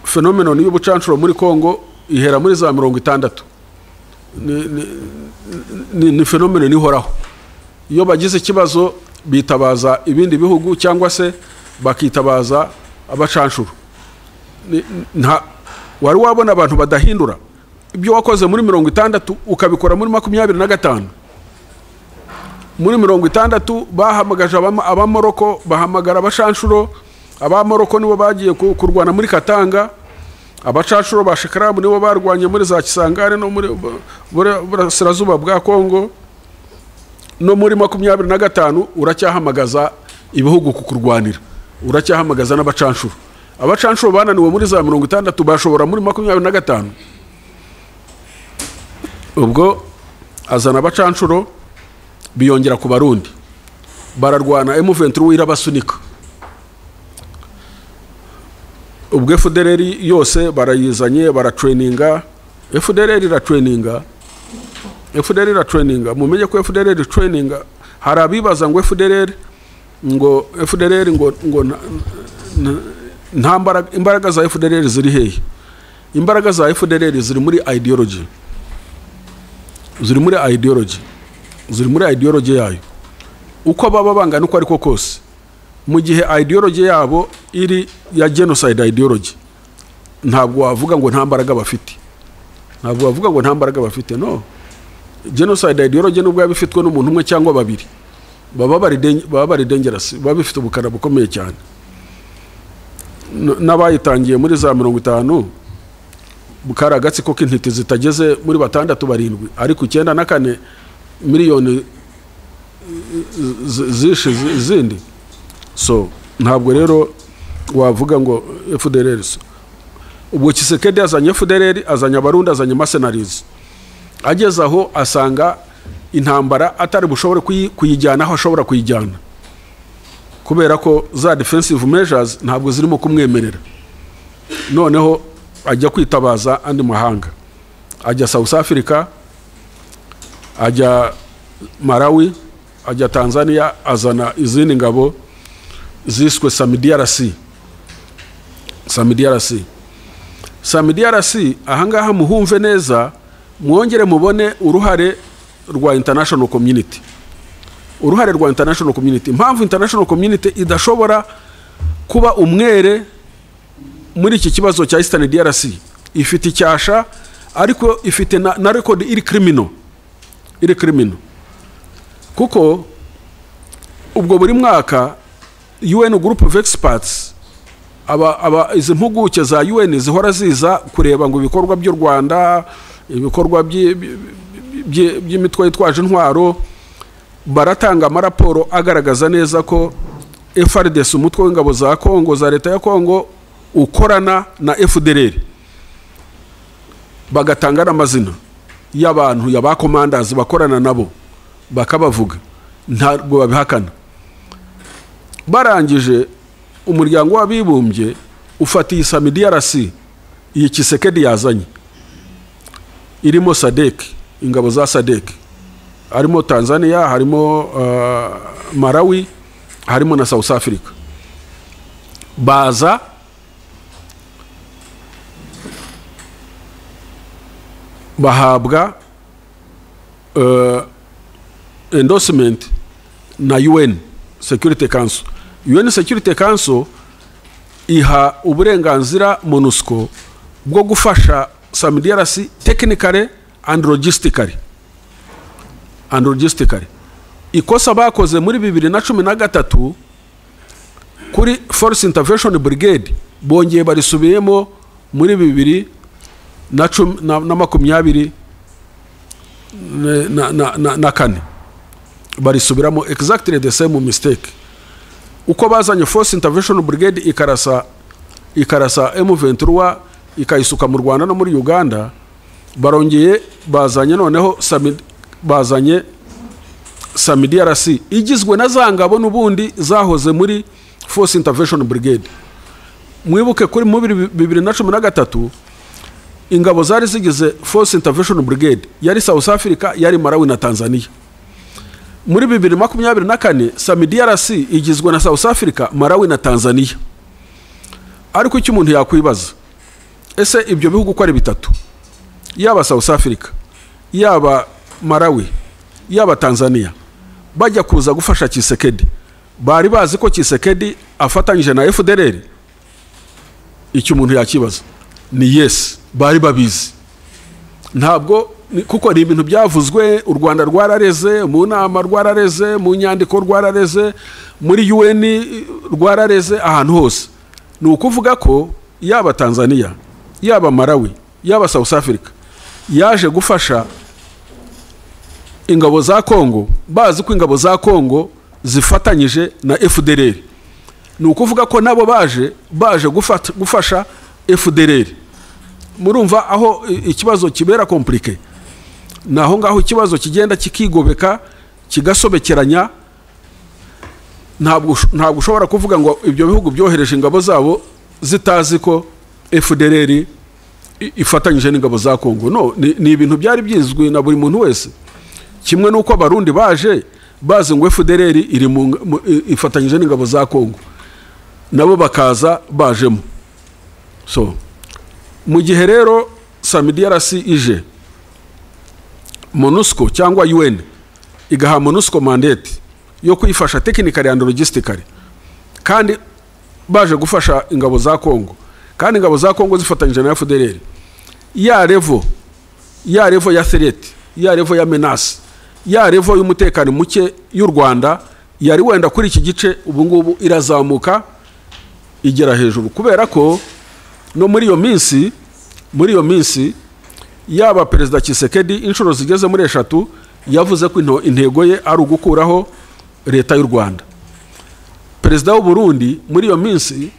A: phenomenon y'ubucanshuro muri Congo ihera muri za 60. Ni phenomenon ihoraho. Iyo bagize ikibazo bitabaza ibindi bihugu cyangwa se bakitabaza abacanshuro. Wari wabona abantu badahindura ibyo wakoze muri 60 ukabikora muri 25. Muri 60 bahamagaje abamoroko, bahamagara abacanshuro, aba Morocco nibo bagiye kurwana muri Katanga, abacacuro ba Shekarabu nibo barwanye muri za Kisangare no muri burasirazuba bwa Kongo. No muri 25 uracyahamagaza ibihugu kukurwanira, uracyahamagaza n'abacanshuro. Abacanshuro bananiwe muri za 60 bashobora muri 25. Ubwo azana abacanshuro biyongera ku Barundi, bararwana M23 irabasunika. Ubwo FDLR yose barayizanye, baratraininga. FDLR ira traininga mumenye ko FDLR traininga. Hari abibaza ngo FDLR ngo imbaraga za FDLR ziri hehe? Imbaraga za FDLR ziri muri ideology, ziri muri ideology yayo. Uko baba bangana uko ariko kose, mu gihe ideology yabo iri ya genocide ideology, ntabwo wavuga ngo nta mbaraga bafite. No, genocide ideology nubwo yabifitwe n'umuntu umwe cyangwa babiri, baba bari dangerous, baba bifite ubukana bukomeye cyane. N'abayitangiye muri za 50 bukara agatsiko k'intiti zitageze muri 6-7, ariko 94 miliyoni zishe zindi. So ntabwo rero wavuga ngo FDLR. Ubwo Kisekedi azanye FDLR, azanye Abarundi, azanye mercenaries. Ageze aho asanga intambara atari bushobore kuyijyana aho ashobora kuyijyana, kubera ko za defensive measures ntabwo zirimo kumwemerera. Noneho ajya kwitabaza andi mahanga, ajya South Africa, ajya Malawi, ajya Tanzania, azana izindi ngabo ziswe SAMIDRC. Ahangaha muhumve neza, mwongere mubone uruhare rwa international community. Mpamvu international community idashobora kuba umwere muri iki kibazo cya Eastern DRC. Ifite icyasha, ariko ifite na record iri criminal. Kuko ubwo buri mwaka UN group of experts, izi mpuguke za UN zihora ziza kureba ngo ibikorwa by'u Rwanda, ibikorwa by'imitwe yitwaje intwaro, baratanga amaraporo agaragaza neza ko FARDC, umutwe w'ingabo za Kongo, za leta ya Kongo, ukorana na FDLR. Bagatanga n'amazina y'abantu y'aba commanders bakorana nabo, bakabavuga, ntabwo babihakana. Barangije umuryango w'abibumbye ufatiye SAMIDRC, iyi Kisekedi yazanye, irimo SADC, ingabo za SADC, harimo Tanzania, harimo Malawi, harimo na South Africa. Baza bahabwa endorsement na UN Security Council. UN Security Council iha uburenganzira MONUSCO bwo gufasha SAMIDRC technically and logistically. Ikosa bakoze muri 2013 kuri Force Intervention Brigade, bongeye barisubiyemo muri 2024 barisubiramo exactly the same mistake. Uko bazanye Force Intervention Brigade ikarasa M23 ikayisuka mu Rwanda no muri Uganda, barongeye bazanye noneho bazanye SAMIDRC igizwe na zangabo n'ubundi zahoze muri Force Intervention Brigade. Mwibuke kuri mu 2013 ingabo zari zigize Force Intervention Brigade yari South Africa, yari Malawi na Tanzania. Muri 2024 SAMIDRC igizwe na South Africa, Malawi na Tanzania. Ariko icyo umuntu yakwibaza, ese ibyo bihugu ko ari bitatu, yaba South Africa, yaba Malawi, yaba Tanzania, bajya kuza gufasha Kisekedi, bari bazi ko Kisekedi afatanyije na FDLR? Icyo umuntu yakibaza ni yes, bari babizi. Ntabwo, kuko ni ibintu byavuzwe, u Rwanda rwarareze, mu nama rwarareze, mu nyandiko rwarareze, muri UN rwarareze, ahantu hose. ni ukuvuga ko yaba Tanzania yaba Malawi yaba South Africa yaje gufasha ingabo za Kongo, bazi ko ingabo za Kongo zifatanyije na FDLR. Ni ukuvuga ko nabo baje gufasha FDLR. Murumva aho ikibazo kibera komplike, naho ngaho ikibazo kigenda kikigobeka kigasobekeranya. Ntabwo ushobora kuvuga ngo ibyo bihugu byohereje ingabo zabo zitazi ko FDLR ifatanyije n'ingabo za Kongo. No, ni ibintu byari byizwe na buri muntu wese, kimwe nuko abarundi bazi ngo FDLR ifatanyije n'ingabo za Kongo, nabo bakaza bajemo. So mu gihe rero SAMIDRC ije, MONUSCO cyangwa UN igaha MONUSCO mandate yo kuyifasha technically and logistically, kandi baje gufasha ingabo za Kongo, kandi ingabo za Kongo zifatanyije na FDLR, ya level ya threat, ya level ya menace, ya level y'umutekano muke y'u Rwanda yari wenda kuri iki gice ubu ngubu irazamuka igera hejuru, kubera ko no muri iyo minsi yaba Perezida Tshisekedi inshuro zigeze muri 3 yavuze ko intego ye ari ugukuraho leta y'u Rwanda. Perezida w'u Burundi muri iyo minsi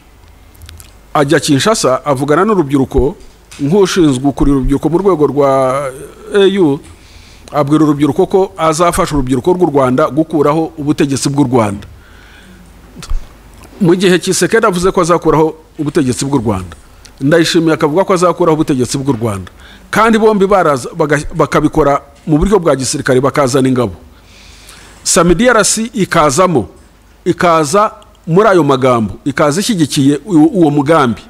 A: ajya Kinshasa avugana n'urubyiruko nk'ushinzwe ukuri urubyiruko mu rwego rwa EU, abwira urubyiruko ko azafasha urubyiruko rw'u Rwanda gukuraho ubutegetsi bw'u Rwanda. Mu gihe Tshisekedi avuze ko azakuraho ubutegetsi bw'u Rwanda, Ndayishimiye akavuga ko azakuraho ubutegetsi bw'u Rwanda, kandi bombi bakabikora mu buryo bwa gisirikare, bakazana ingabo. SAMIDRC ikaza muri ayo magambo, ikaza ishyigikiye uwo mugambi.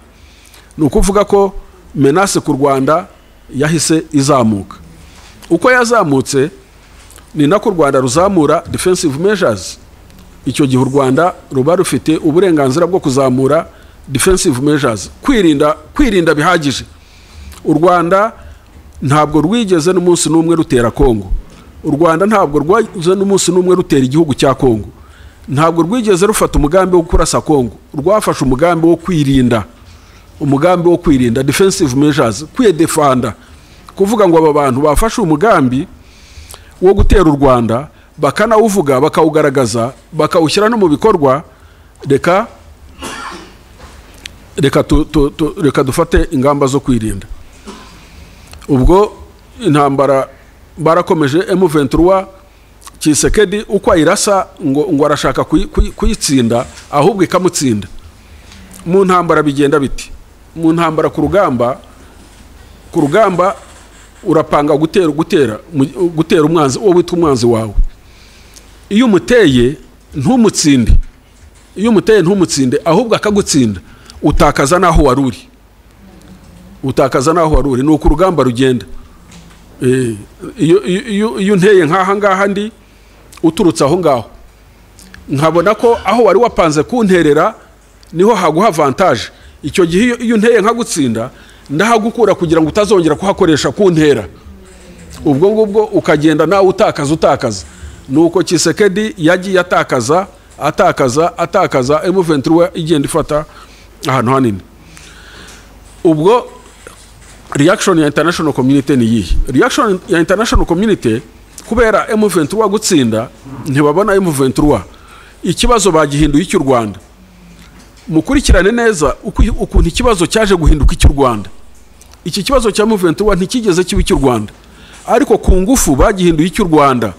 A: Ni ukuvuga ko menace ku Rwanda yahise izamuka. Uko yazamutse ni nako u Rwanda ruzamura defensive measures. Icyo gihe u Rwanda ruba rufite uburenganzira bwo kuzamura defensive measures, kwirinda bihagije. U Rwanda ntabwo rwigeze n'umunsi n'umwe rutera Kongo. U Rwanda ntabwo rwigeze n'umunsi n'umwe rutera igihugu cya Kongo. Ntabwo rwigeze rufata umugambi wo kurasa Kongo. Rwafashe umugambi wo kwirinda, defensive measures, kwidefanda. Kuvuga ngo aba bantu bafashe umugambi wo gutera u Rwanda, bakanawuvuga, bakawugaragaza, bakawushyira no mu bikorwa, reka dufate ingamba zo kwirinda. Ubwo intambara barakomeje, M23 Tshisekedi uko ayirasa ngo arashaka kuyitsinda, ahubwo ikamutsinda. Mu ntambara bigenda biti, mu ntambara ku rugamba urapanga gutera umwanzi, uwo witwa umwanzi wawe. Iyo umuteye ntumutsinde, ahubwo akagutsinda, utakaza naho waruri. Nuko urugamba rugenda. Iyo nteye nkaha ngaha ndi uturutse aho ngaho, nkabona ko aho wari wapanze kunterera niho haguha avantage. Icyo gihe iyo nteye nkagutsinda, ndahagukura kugira ngo utazongera kuhakoresha kuntera. Ubwo ngubwo ukagenda nawe utakaza. Nuko Tshisekedi yagiye atakaza, M23 igenda ifata ahantu hanini. Ubwo reaction ya international community ni yihe? Reaction ya international community, kubera M23 gutsinda, ntibabona M23 ikibazo bagihinduye cy'u Rwanda. Mukurikirane neza ukuntu ikibazo cyaje guhinduka cy'u Rwanda. Iki kibazo cya M23 ntikigeze kibi cy'u Rwanda, ariko ku ngufu bagihinduye cy'u Rwanda,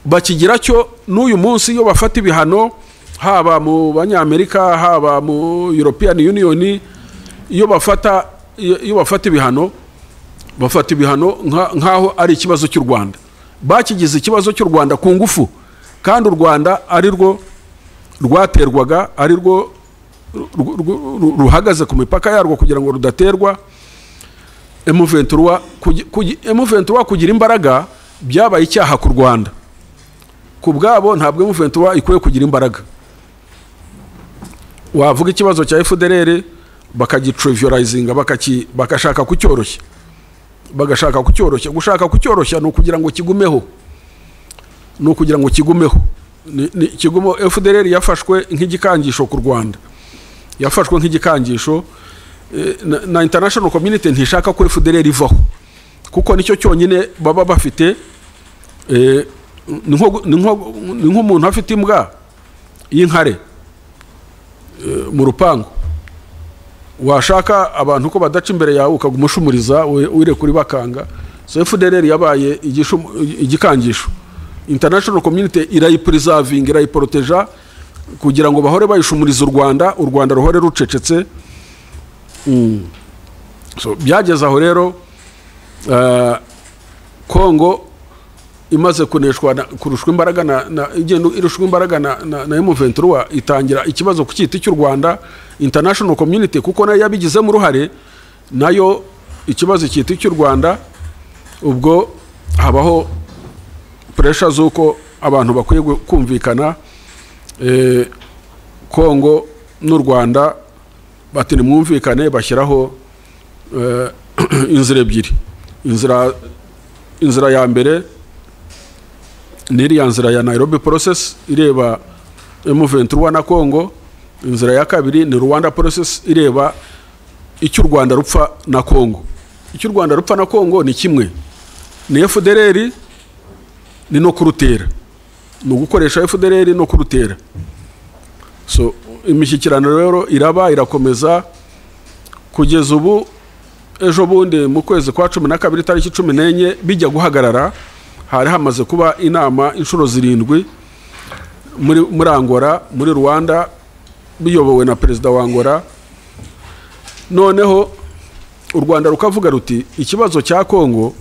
A: bakigira cyo n'uyu munsi iyo bafata ibihano, haba mu banyamerika, haba mu European Union, iyo bafata ibihano, bafata ibihano nkaho ari ikibazo cy'u Rwanda. Bakigize ikibazo cy'u Rwanda ku ngufu, kandi u Rwanda ari rwo rwaterwaga, ari rwo ruhagaze ku mipaka yarwo kugira ngo rudaterwa. M23 kugira imbaraga byabaye icyaha ku Rwanda. Ku bwabo ntabwo M23 ikwiye kugira imbaraga. Wavuga ikibazo cya FDLR bakagitrivializinga, bakashaka kucyoroshya. Gushaka kucyoroshya no kugira ngo kigumeho. Kigumo FDLR yafashwe nk'igikangisho ku Rwanda. yafashwe nk'igikangisho na international community ntishaka ko FDLR ivaho kuko nicyo cyonyine baba bafite. Ni nk'umuntu afite imbwa y'inkare mu rupango, washaka abantu ko badaca imbere yawe ukagumushumuriza wire kuri bakanga. So FDLR yabaye igikangisho. International community irayipreserving, irayiproteja kugira ngo bahore bayishumuriza u Rwanda ruhore rucecetse. So byageze aho rero Kongo imaze kuneshwa kurushwa imbaraga na igendo irushwa imbaraga na M23 itangira ikibazo ku kiti cy'u Rwanda. International community kuko nayo yabigize mu ruhare nayo ikibazo kiti cy'u Rwanda, ubwo habaho pressure zuko abantu bakwiye kumvikana. Kongo n'u Rwanda bati nimwumvikane, bashyiraho inzira ebyiri. Inzira ya mbere ni iriya nzira ya Nairobi process ireba M23 na Kongo. Inzira ya kabiri ni Rwanda process ireba icyo u Rwanda rupfa na Kongo. Icyo u Rwanda rupfa na Kongo ni kimwe, ni FDLR ni no kurutera, ni gukoresha FDLR no kurutera. So imishyikirano rero irakomeza kugeza ubu. Ejo bundi mu kwezi kwa 12 tariki 14 bijya guhagarara, hari hamaze kuba inama inshuro 7 muri Angola, muri Rwanda, biyobowe na perezida wa Angola. Noneho u Rwanda rukavuga ruti ikibazo cya Kongo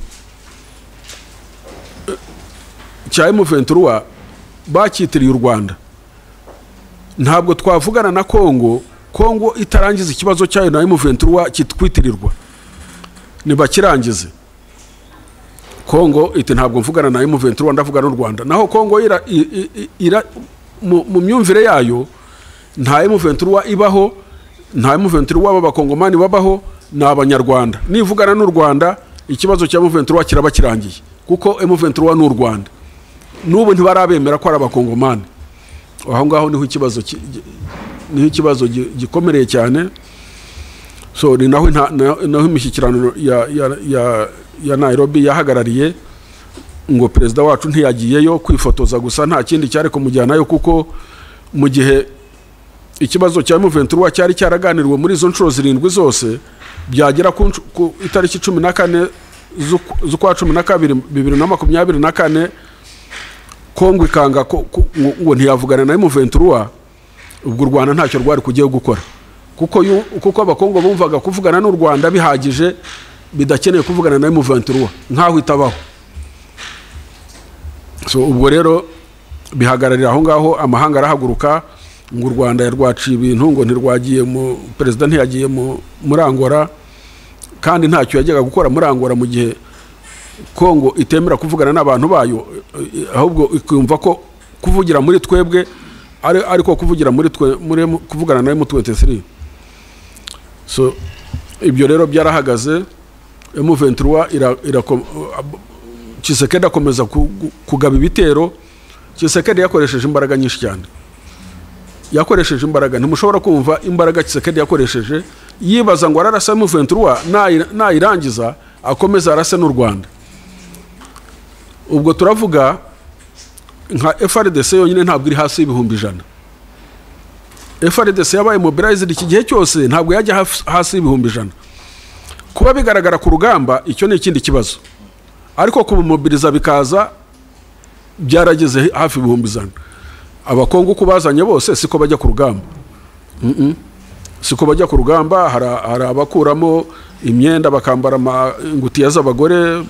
A: cya M23 bakitiriye u Rwanda, ntabwo twavugana na Kongo itarangiza ikibazo cyayo na M23 kitwitirirwa, nibakirangize. Kongo iti ntabwo mvugana na M23, ndavugana n'u Rwanda. Naho Kongo mu myumvire yayo nta M23 ibaho, nta M23 b'abakongomani babaho, na abanyarwanda. Nivugana n'u Rwanda ikibazo cya M23 kiraba kirangiye kuko M23 n'u Rwanda n'ubu ntibarabemera ko ari abakongomani. Aho ngaho niho ikibazo gikomereye cyane. So ni naho imishyikirano ya Nairobi yahagarariye ngo perezida wacu ntiyagiyeyo kwifotoza gusa, nta kindi cyari kumujyanayo, kuko mu gihe ikibazo cya M23 cyari cyaraganiriwe muri izo nshuro 7 zose, byagera ku itariki 14 z'ukwa 12 2024 Kongo ikanga ngo ntiyavugana na M23. Ubwo u Rwanda ntacyo rwari kugiye gukora kuko abakongo bumvaga kuvugana n'u Rwanda bihagije, bidakeneye kuvugana na M23 nkaho itabaho. So ubwo rero bihagararira aho ngaho, amahanga arahaguruka ngo u Rwanda yarwaciye ibintu, ngo ntirwagiye mu perezida ntiyagiye muri Angola, kandi ntacyo yajyaga gukora muri Angola mu gihe Kongo itemera kuvugana n'abantu bayo, ahubwo ikumva ko kuvugira muri twebwe ariko kuvugira muri kuvugana na M23. So ibyo rero byarahagaze. M23 Tshisekedi akomeza kugaba ibitero. Tshisekedi yakoresheje imbaraga nyinshi cyane, yakoresheje imbaraga, ntimushobora kumva imbaraga Tshisekedi yakoresheje. Yibaza ngo ararasa M23 nayirangiza akomeza arase n'u Rwanda. Ubwo turavuga nka FARDC yonyine ntabwo iri hasi y'ibihumbi 100. FARDC yabaye mobilized iki gihe cyose, ntabwo yajya hasi y'ibihumbi 100. Kuba bigaragara ku rugamba icyo ni ikindi kibazo, ariko kumobiliza bikaza byarageze hafi y'ibihumbi 100. Abakongo kubazanye bose siko bajya ku rugamba, siko bajya ku rugamba. Hari abakuramo imyenda bakambara ingutiya z'abagore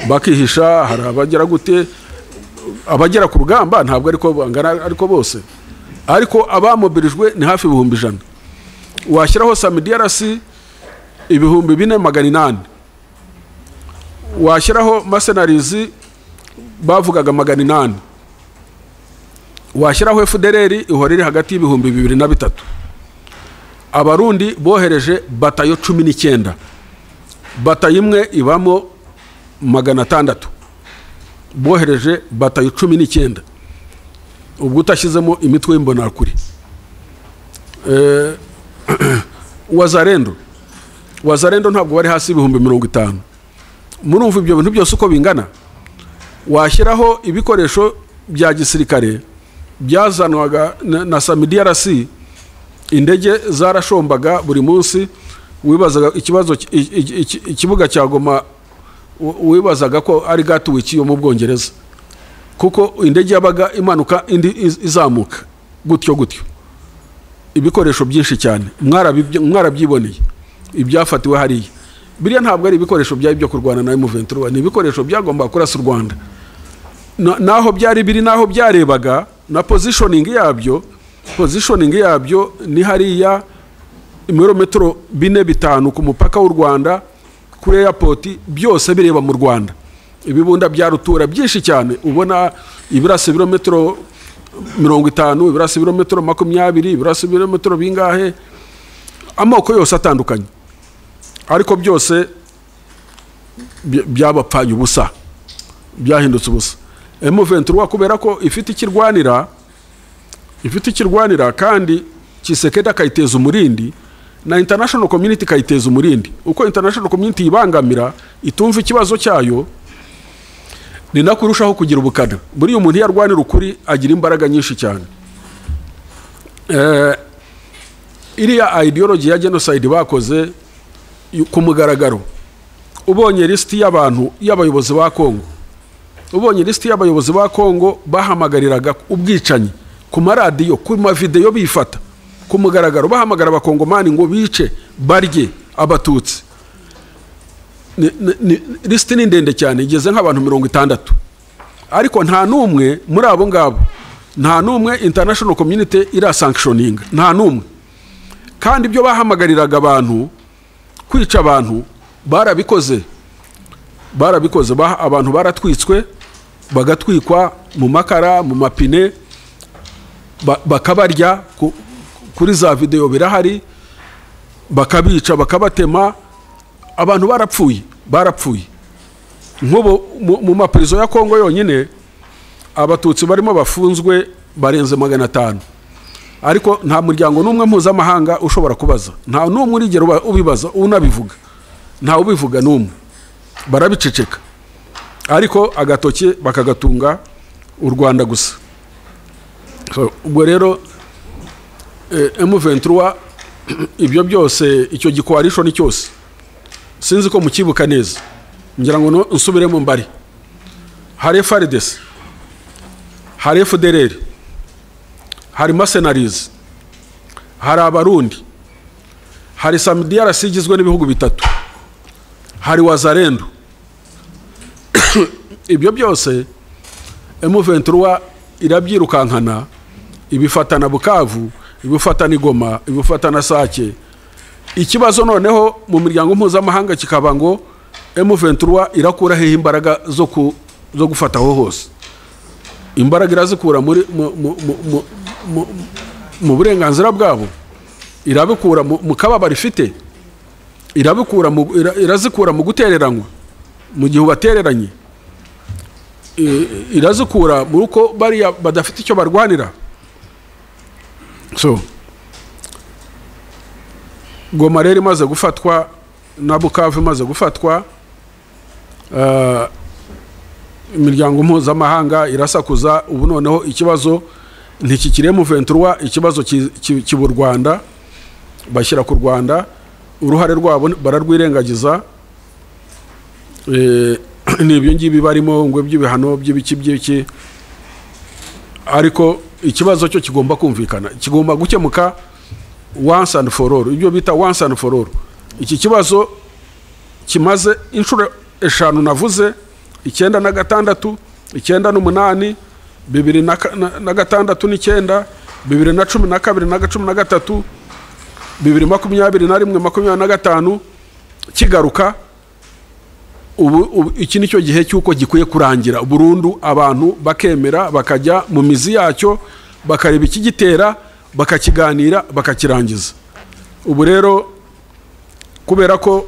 A: bakihisha, hari abagera gute, abagera ku rugamba ntabwo ariko bangana ariko bose, ariko abamobilijwe ni hafi y'ibihumbi 100. Washyiraho SAMIDRC ibihumbi 4,800, washyiraho mercenaries bavugaga 800, washyiraho FDLR ihorere hagati y'ibihumbi 2 na 3. Abarundi bohereje batayo 19, batayo imwe ibamo 600, bohereje batayo 19. Ubwo utashyizemo imitwe y'imbonakuri. wazarendo ntabwo bari hasi y'ibihumbi 50. Murumva ibyo bintu byose uko bingana, washyiraho ibikoresho bya gisirikare byazanwaga na SAMIDRC, indege zarashombaga buri munsi, wibazaga ikibazo ikibuga cya Goma wibazaga ko ari Gatwick yo mu Bwongereza, kuko indege yabaga imanuka indi izamuka gutyo. Ibikoresho byinshi cyane mwarabyiboneye ibyafatiwe hariya. Biriya ntabwo ari ibikoresho byari byo kurwana na M23, ni ibikoresho byagomba kurasa u Rwanda. Naho byari biri, naho byarebaga na positioning yabyo ni hariya ibirometero 4-5 ku mupaka w'u Rwanda, kuri airport, byose bireba mu Rwanda. Ibibunda bya rutura byinshi cyane, ubona ibirasa ibirometero 50, ibirasa ibirometero 20, ibirasa ibirometero bingahe, amoko yose atandukanye, ariko byose byabapfanye ubusa, byahindutse ubusa. M23 kubera ko ifite ikirwanira kandi Tshisekedi akayiteza umurindi, na international community kayiteza umurindi. Uko international community ibangamira itumva ikibazo cyayo, ni nakurushaho kugira ubukana. Buri umuntu yarwanira ukuri agira imbaraga nyinshi cyane. Iriya ideology ya genocide bakoze ku mugaragaro, ubonye listi y'abantu y'abayobozi ba Kongo, bahamagariraga ubwicanyi ku maradiyo, ku mavideo bifata ku mugaragaro, bahamagara abakongomani ngo bice barye abatutsi. Listi ni ndende cyane, igeze nk'abantu 60, ariko nta numwe muri abo ngabo, nta numwe international community ira sanctioning, nta numwe. Kandi ibyo bahamagariraga abantu kwica abantu barabikoze, abantu baratwitswe, bagatwikwa mu makara, mu mapine, bakabarya, kuri za video birahari, bakabica, bakabatema, abantu barapfuye. Nk'ubu mu maprizo ya Kongo yonyine abatutsi barimo bafunzwe barenze 500, ariko nta muryango n'umwe mpuzamahanga ushobora kubaza, nta n'umwe urigera ubibaza unabivuga, nta ubivuga n'umwe, barabiceceka, ariko agatoke bakagatunga u Rwanda gusa. Ubwo rero M23 ibyo byose, icyo gikoalisho cyose sinzi ko mukibuka neza, ngira ngo nsubiremo mbari. Hari FARDC, hari FDLR, hari mercenaries, hari abarundi, hari SAMIDRC igizwe n'ibihugu 3, hari wazarendo. Ibyo byose M23 irabyirukankana, ibifatana Bukavu, ibifatana Goma, ibifatana Sake. Ikibazo noneho mu miryango mpuzamahanga kikaba ngo M23 irakura he imbaraga zo gufataho hose. Imbaraga irazikura muri mu burenganzira bwabo, irabikura mu kababa rifite, irazikura mu gutereranywa mu gihe batereranye, irazikura muri uko bari badafite icyo barwanira. So Goma rero imaze gufatwa na Bukavu imaze gufatwa, imiryango mpuzamahanga irasakuza. Ubu noneho ikibazo ntikikire M23, ikibazo kibu Rwanda, bashyira ku Rwanda, uruhare rwabo bararwirengagiza. N'ibyo ngibi barimo ngo by'ibihano by'ibiki, ariko ikibazo cyo kigomba kumvikana, kigomba gukemuka once and for all. Ibyo bita once and for all. Iki kibazo kimaze inshuro 5 navuze, 1996, 1998, 2006, 2012, 2013, 2021, 2025 kigaruka. Ubu iki nicyo gihe cyuko gikuye kurangira burundu, abantu bakemera bakajya mu mizi yacyo, bakareba ikigitera, bakakiganira, bakakirangiza. Ubu rero kubera ko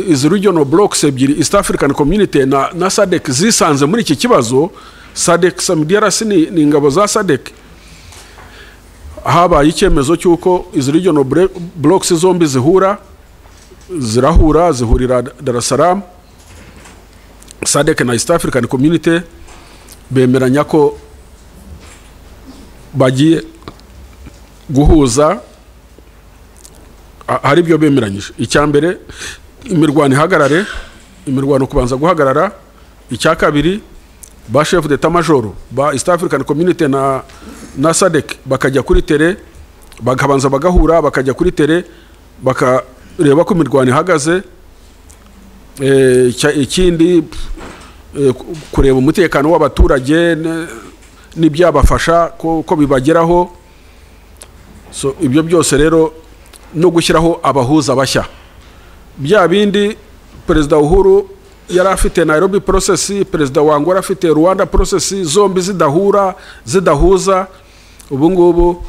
A: izi regional blocks ebyiri, East African Community na SADC zisanze muri iki kibazo, SADC SAMIDRC ni ingabo za SADC, habaye icyemezo cy'uko izi regional blocks zombi zihurira Dar es Salaam. SADC na East African Community bemeranya ko bagiye guhuza, hari byo bemeranyije. Icyambere imirwano ihagarare, imirwano kubanza guhagarara. Icya kabiri ba chef d'état major ba East African Community na SADC bakajya kuri tere, bakabanza bagahura, bakajya kuri tere bakareba ko imirwano ihagaze. Ikindi kureba umutekano w'abaturage n'ibyabafasha ko bibageraho. So ibyo byose rero no gushyiraho abahuza bashya. Bya bindi Perezida Uhuru yari afite Nairobi process, Perezida wa Angola afite Rwanda process, zombi zidahuza. Ubu ngubu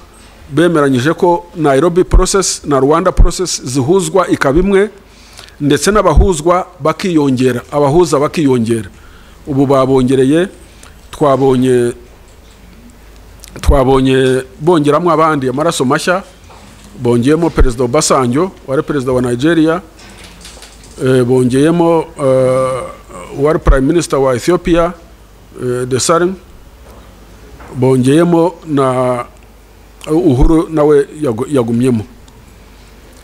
A: bemeranyije ko Nairobi process na Rwanda process zihuzwa ikaba imwe, ndetse n'abahuzwa bakiyongera, abahuza bakiyongera. Ubu babongereye, twabonye bongeramo abandi amaraso mashya. Bongeyemo Perezida Obasanjo wari Perezida wa Nigeria, bongeyemo wari Prime Minister wa Ethiopia Desalegn, bongeyemo na Uhuru nawe yagumyemo.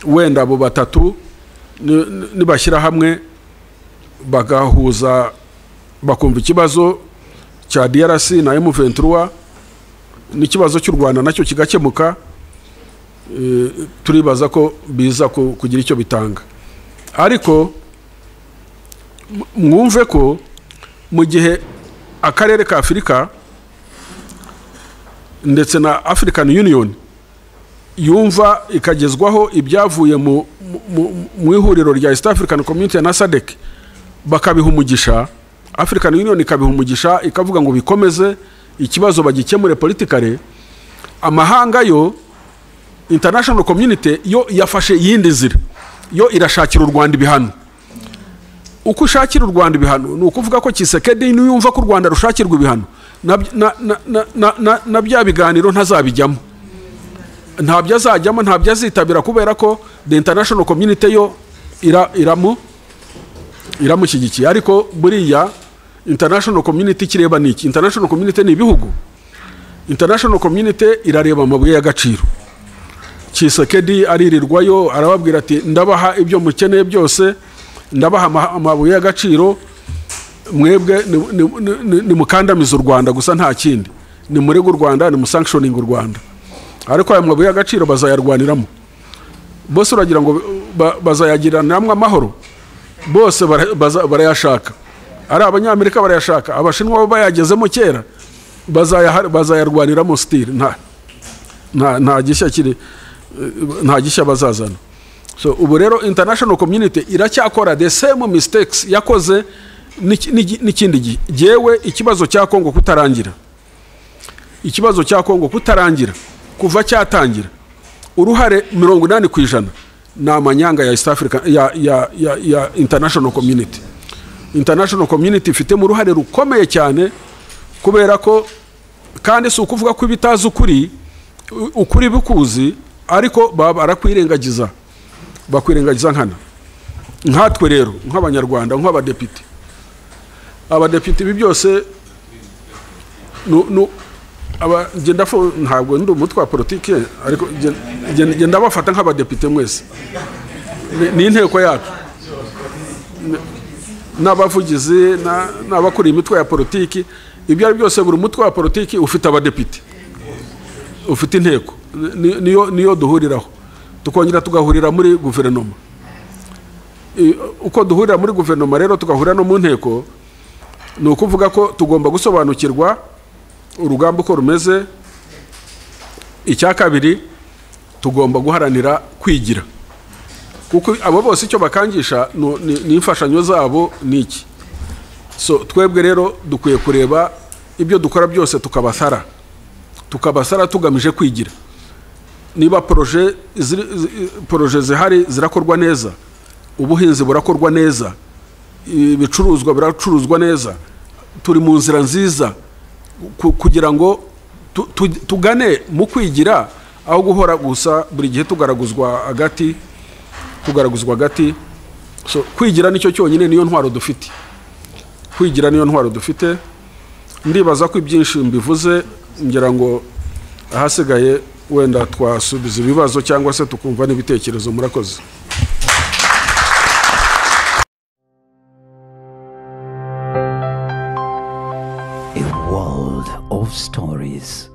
A: Wenda abo batatu nibashyira hamwe bagahuza, bakumva ikibazo cya DRC na M23 n'ikibazo cy'u Rwanda nacyo kigakemuka, turibaza ko biza kugira icyo bitanga. Ariko mwumve ko mu gihe akarere ka Afurika ndetse na African Union yumva ikagezwaho ibyavuye mu ihuriro rya East African Community na SADC, bakabiha umugisha, African Union ikabiha umugisha, ikavuga ngo bikomeze ikibazo bagikemure politikare, amahanga yo international community yo yafashe yindi zira, yo irashakira u Rwanda ibihano. Uko ushakira u Rwanda ibihano ni ukuvuga ko Tshisekedi niyumva ko u Rwanda rushakirwa ibihano na bya biganiro ntazabijyamo, ntabyo azajyamo, ntabyo azitabira, kubera ko the international community yo iramushyigikiye. Ariko buriya international community kireba niki? International community ni ibihugu. International community irareba amabuye y'agaciro. Tshisekedi aririrwayo arababwira ati ndabaha ibyo mukeneye byose, ndabaha amabuye y'agaciro, mwebwe ni mukandamiza u Rwanda gusa nta kindi, ni murega u Rwanda, ni musanctioning u Rwanda. Ariko aya mabuye y'agaciro bazayarwaniramo bose, uragira ngo bazayagiranamwe amahoro? Bose barayashaka, ari abanyamerika barayashaka, abashinwa bayagezemo kera, bazayarwaniramo still. Nta gishya bazazana. So ubu rero international community iracyakora the same mistakes yakoze n'ikindi gihe. Jewe ikibazo cya Kongo kutarangira, kuva cyatangira, uruhare 80% na amanyanga ya East Africa ya international community. International community ifite mu ruhare rukomeye cyane, kubera ko kandi si ukuvuga ko ibitazi ukuri bikuzi, ariko baba arakwirengagiza, bakwirengagiza nkatwe rero nk'abanyarwanda, nk'abadepite. Abadepite ibi byose ntabwo ndi umutwe wa politiki, ariko genda bafata nk'abadepite mwese, ni inteko yacu n'abavugizi n'abakuriye imitwe ya politiki. Ibyo ari byose, buri mutwe wa politiki ufite abadepite, ufite inteko, niyo duhuriraho, tukongera tugahurira muri guverinoma. Uko duhurira muri guverinoma rero tugahurira no mu nteko, ni ukuvuga ko tugomba gusobanukirwa urugamba uko rumeze. Icya kabiri, tugomba guharanira kwigira, kuko abo bose icyo bakangisha ni imfashanyo zabo niki. So twebwe rero dukwiye kureba ibyo dukora byose tukabasara tugamije kwigira. Niba proje zihari zirakorwa neza, ubuhinzi burakorwa neza, ibicuruzwa biracuruzwa neza, turi mu nzira nziza kugira ngo tugane mu kwigira, aho guhora gusa buri gihe tugaraguzwa agati. So kwigira nicyo cyonyine niyo ntwaro dufite. Kwigira niyo ntwaro dufite. Ndibaza ko ibyinshi mbivuze, ngira ngo ahasigaye wenda twasubiza ibibazo cyangwa se tukumva n'ibitekerezo. Murakoze.
B: A world of stories.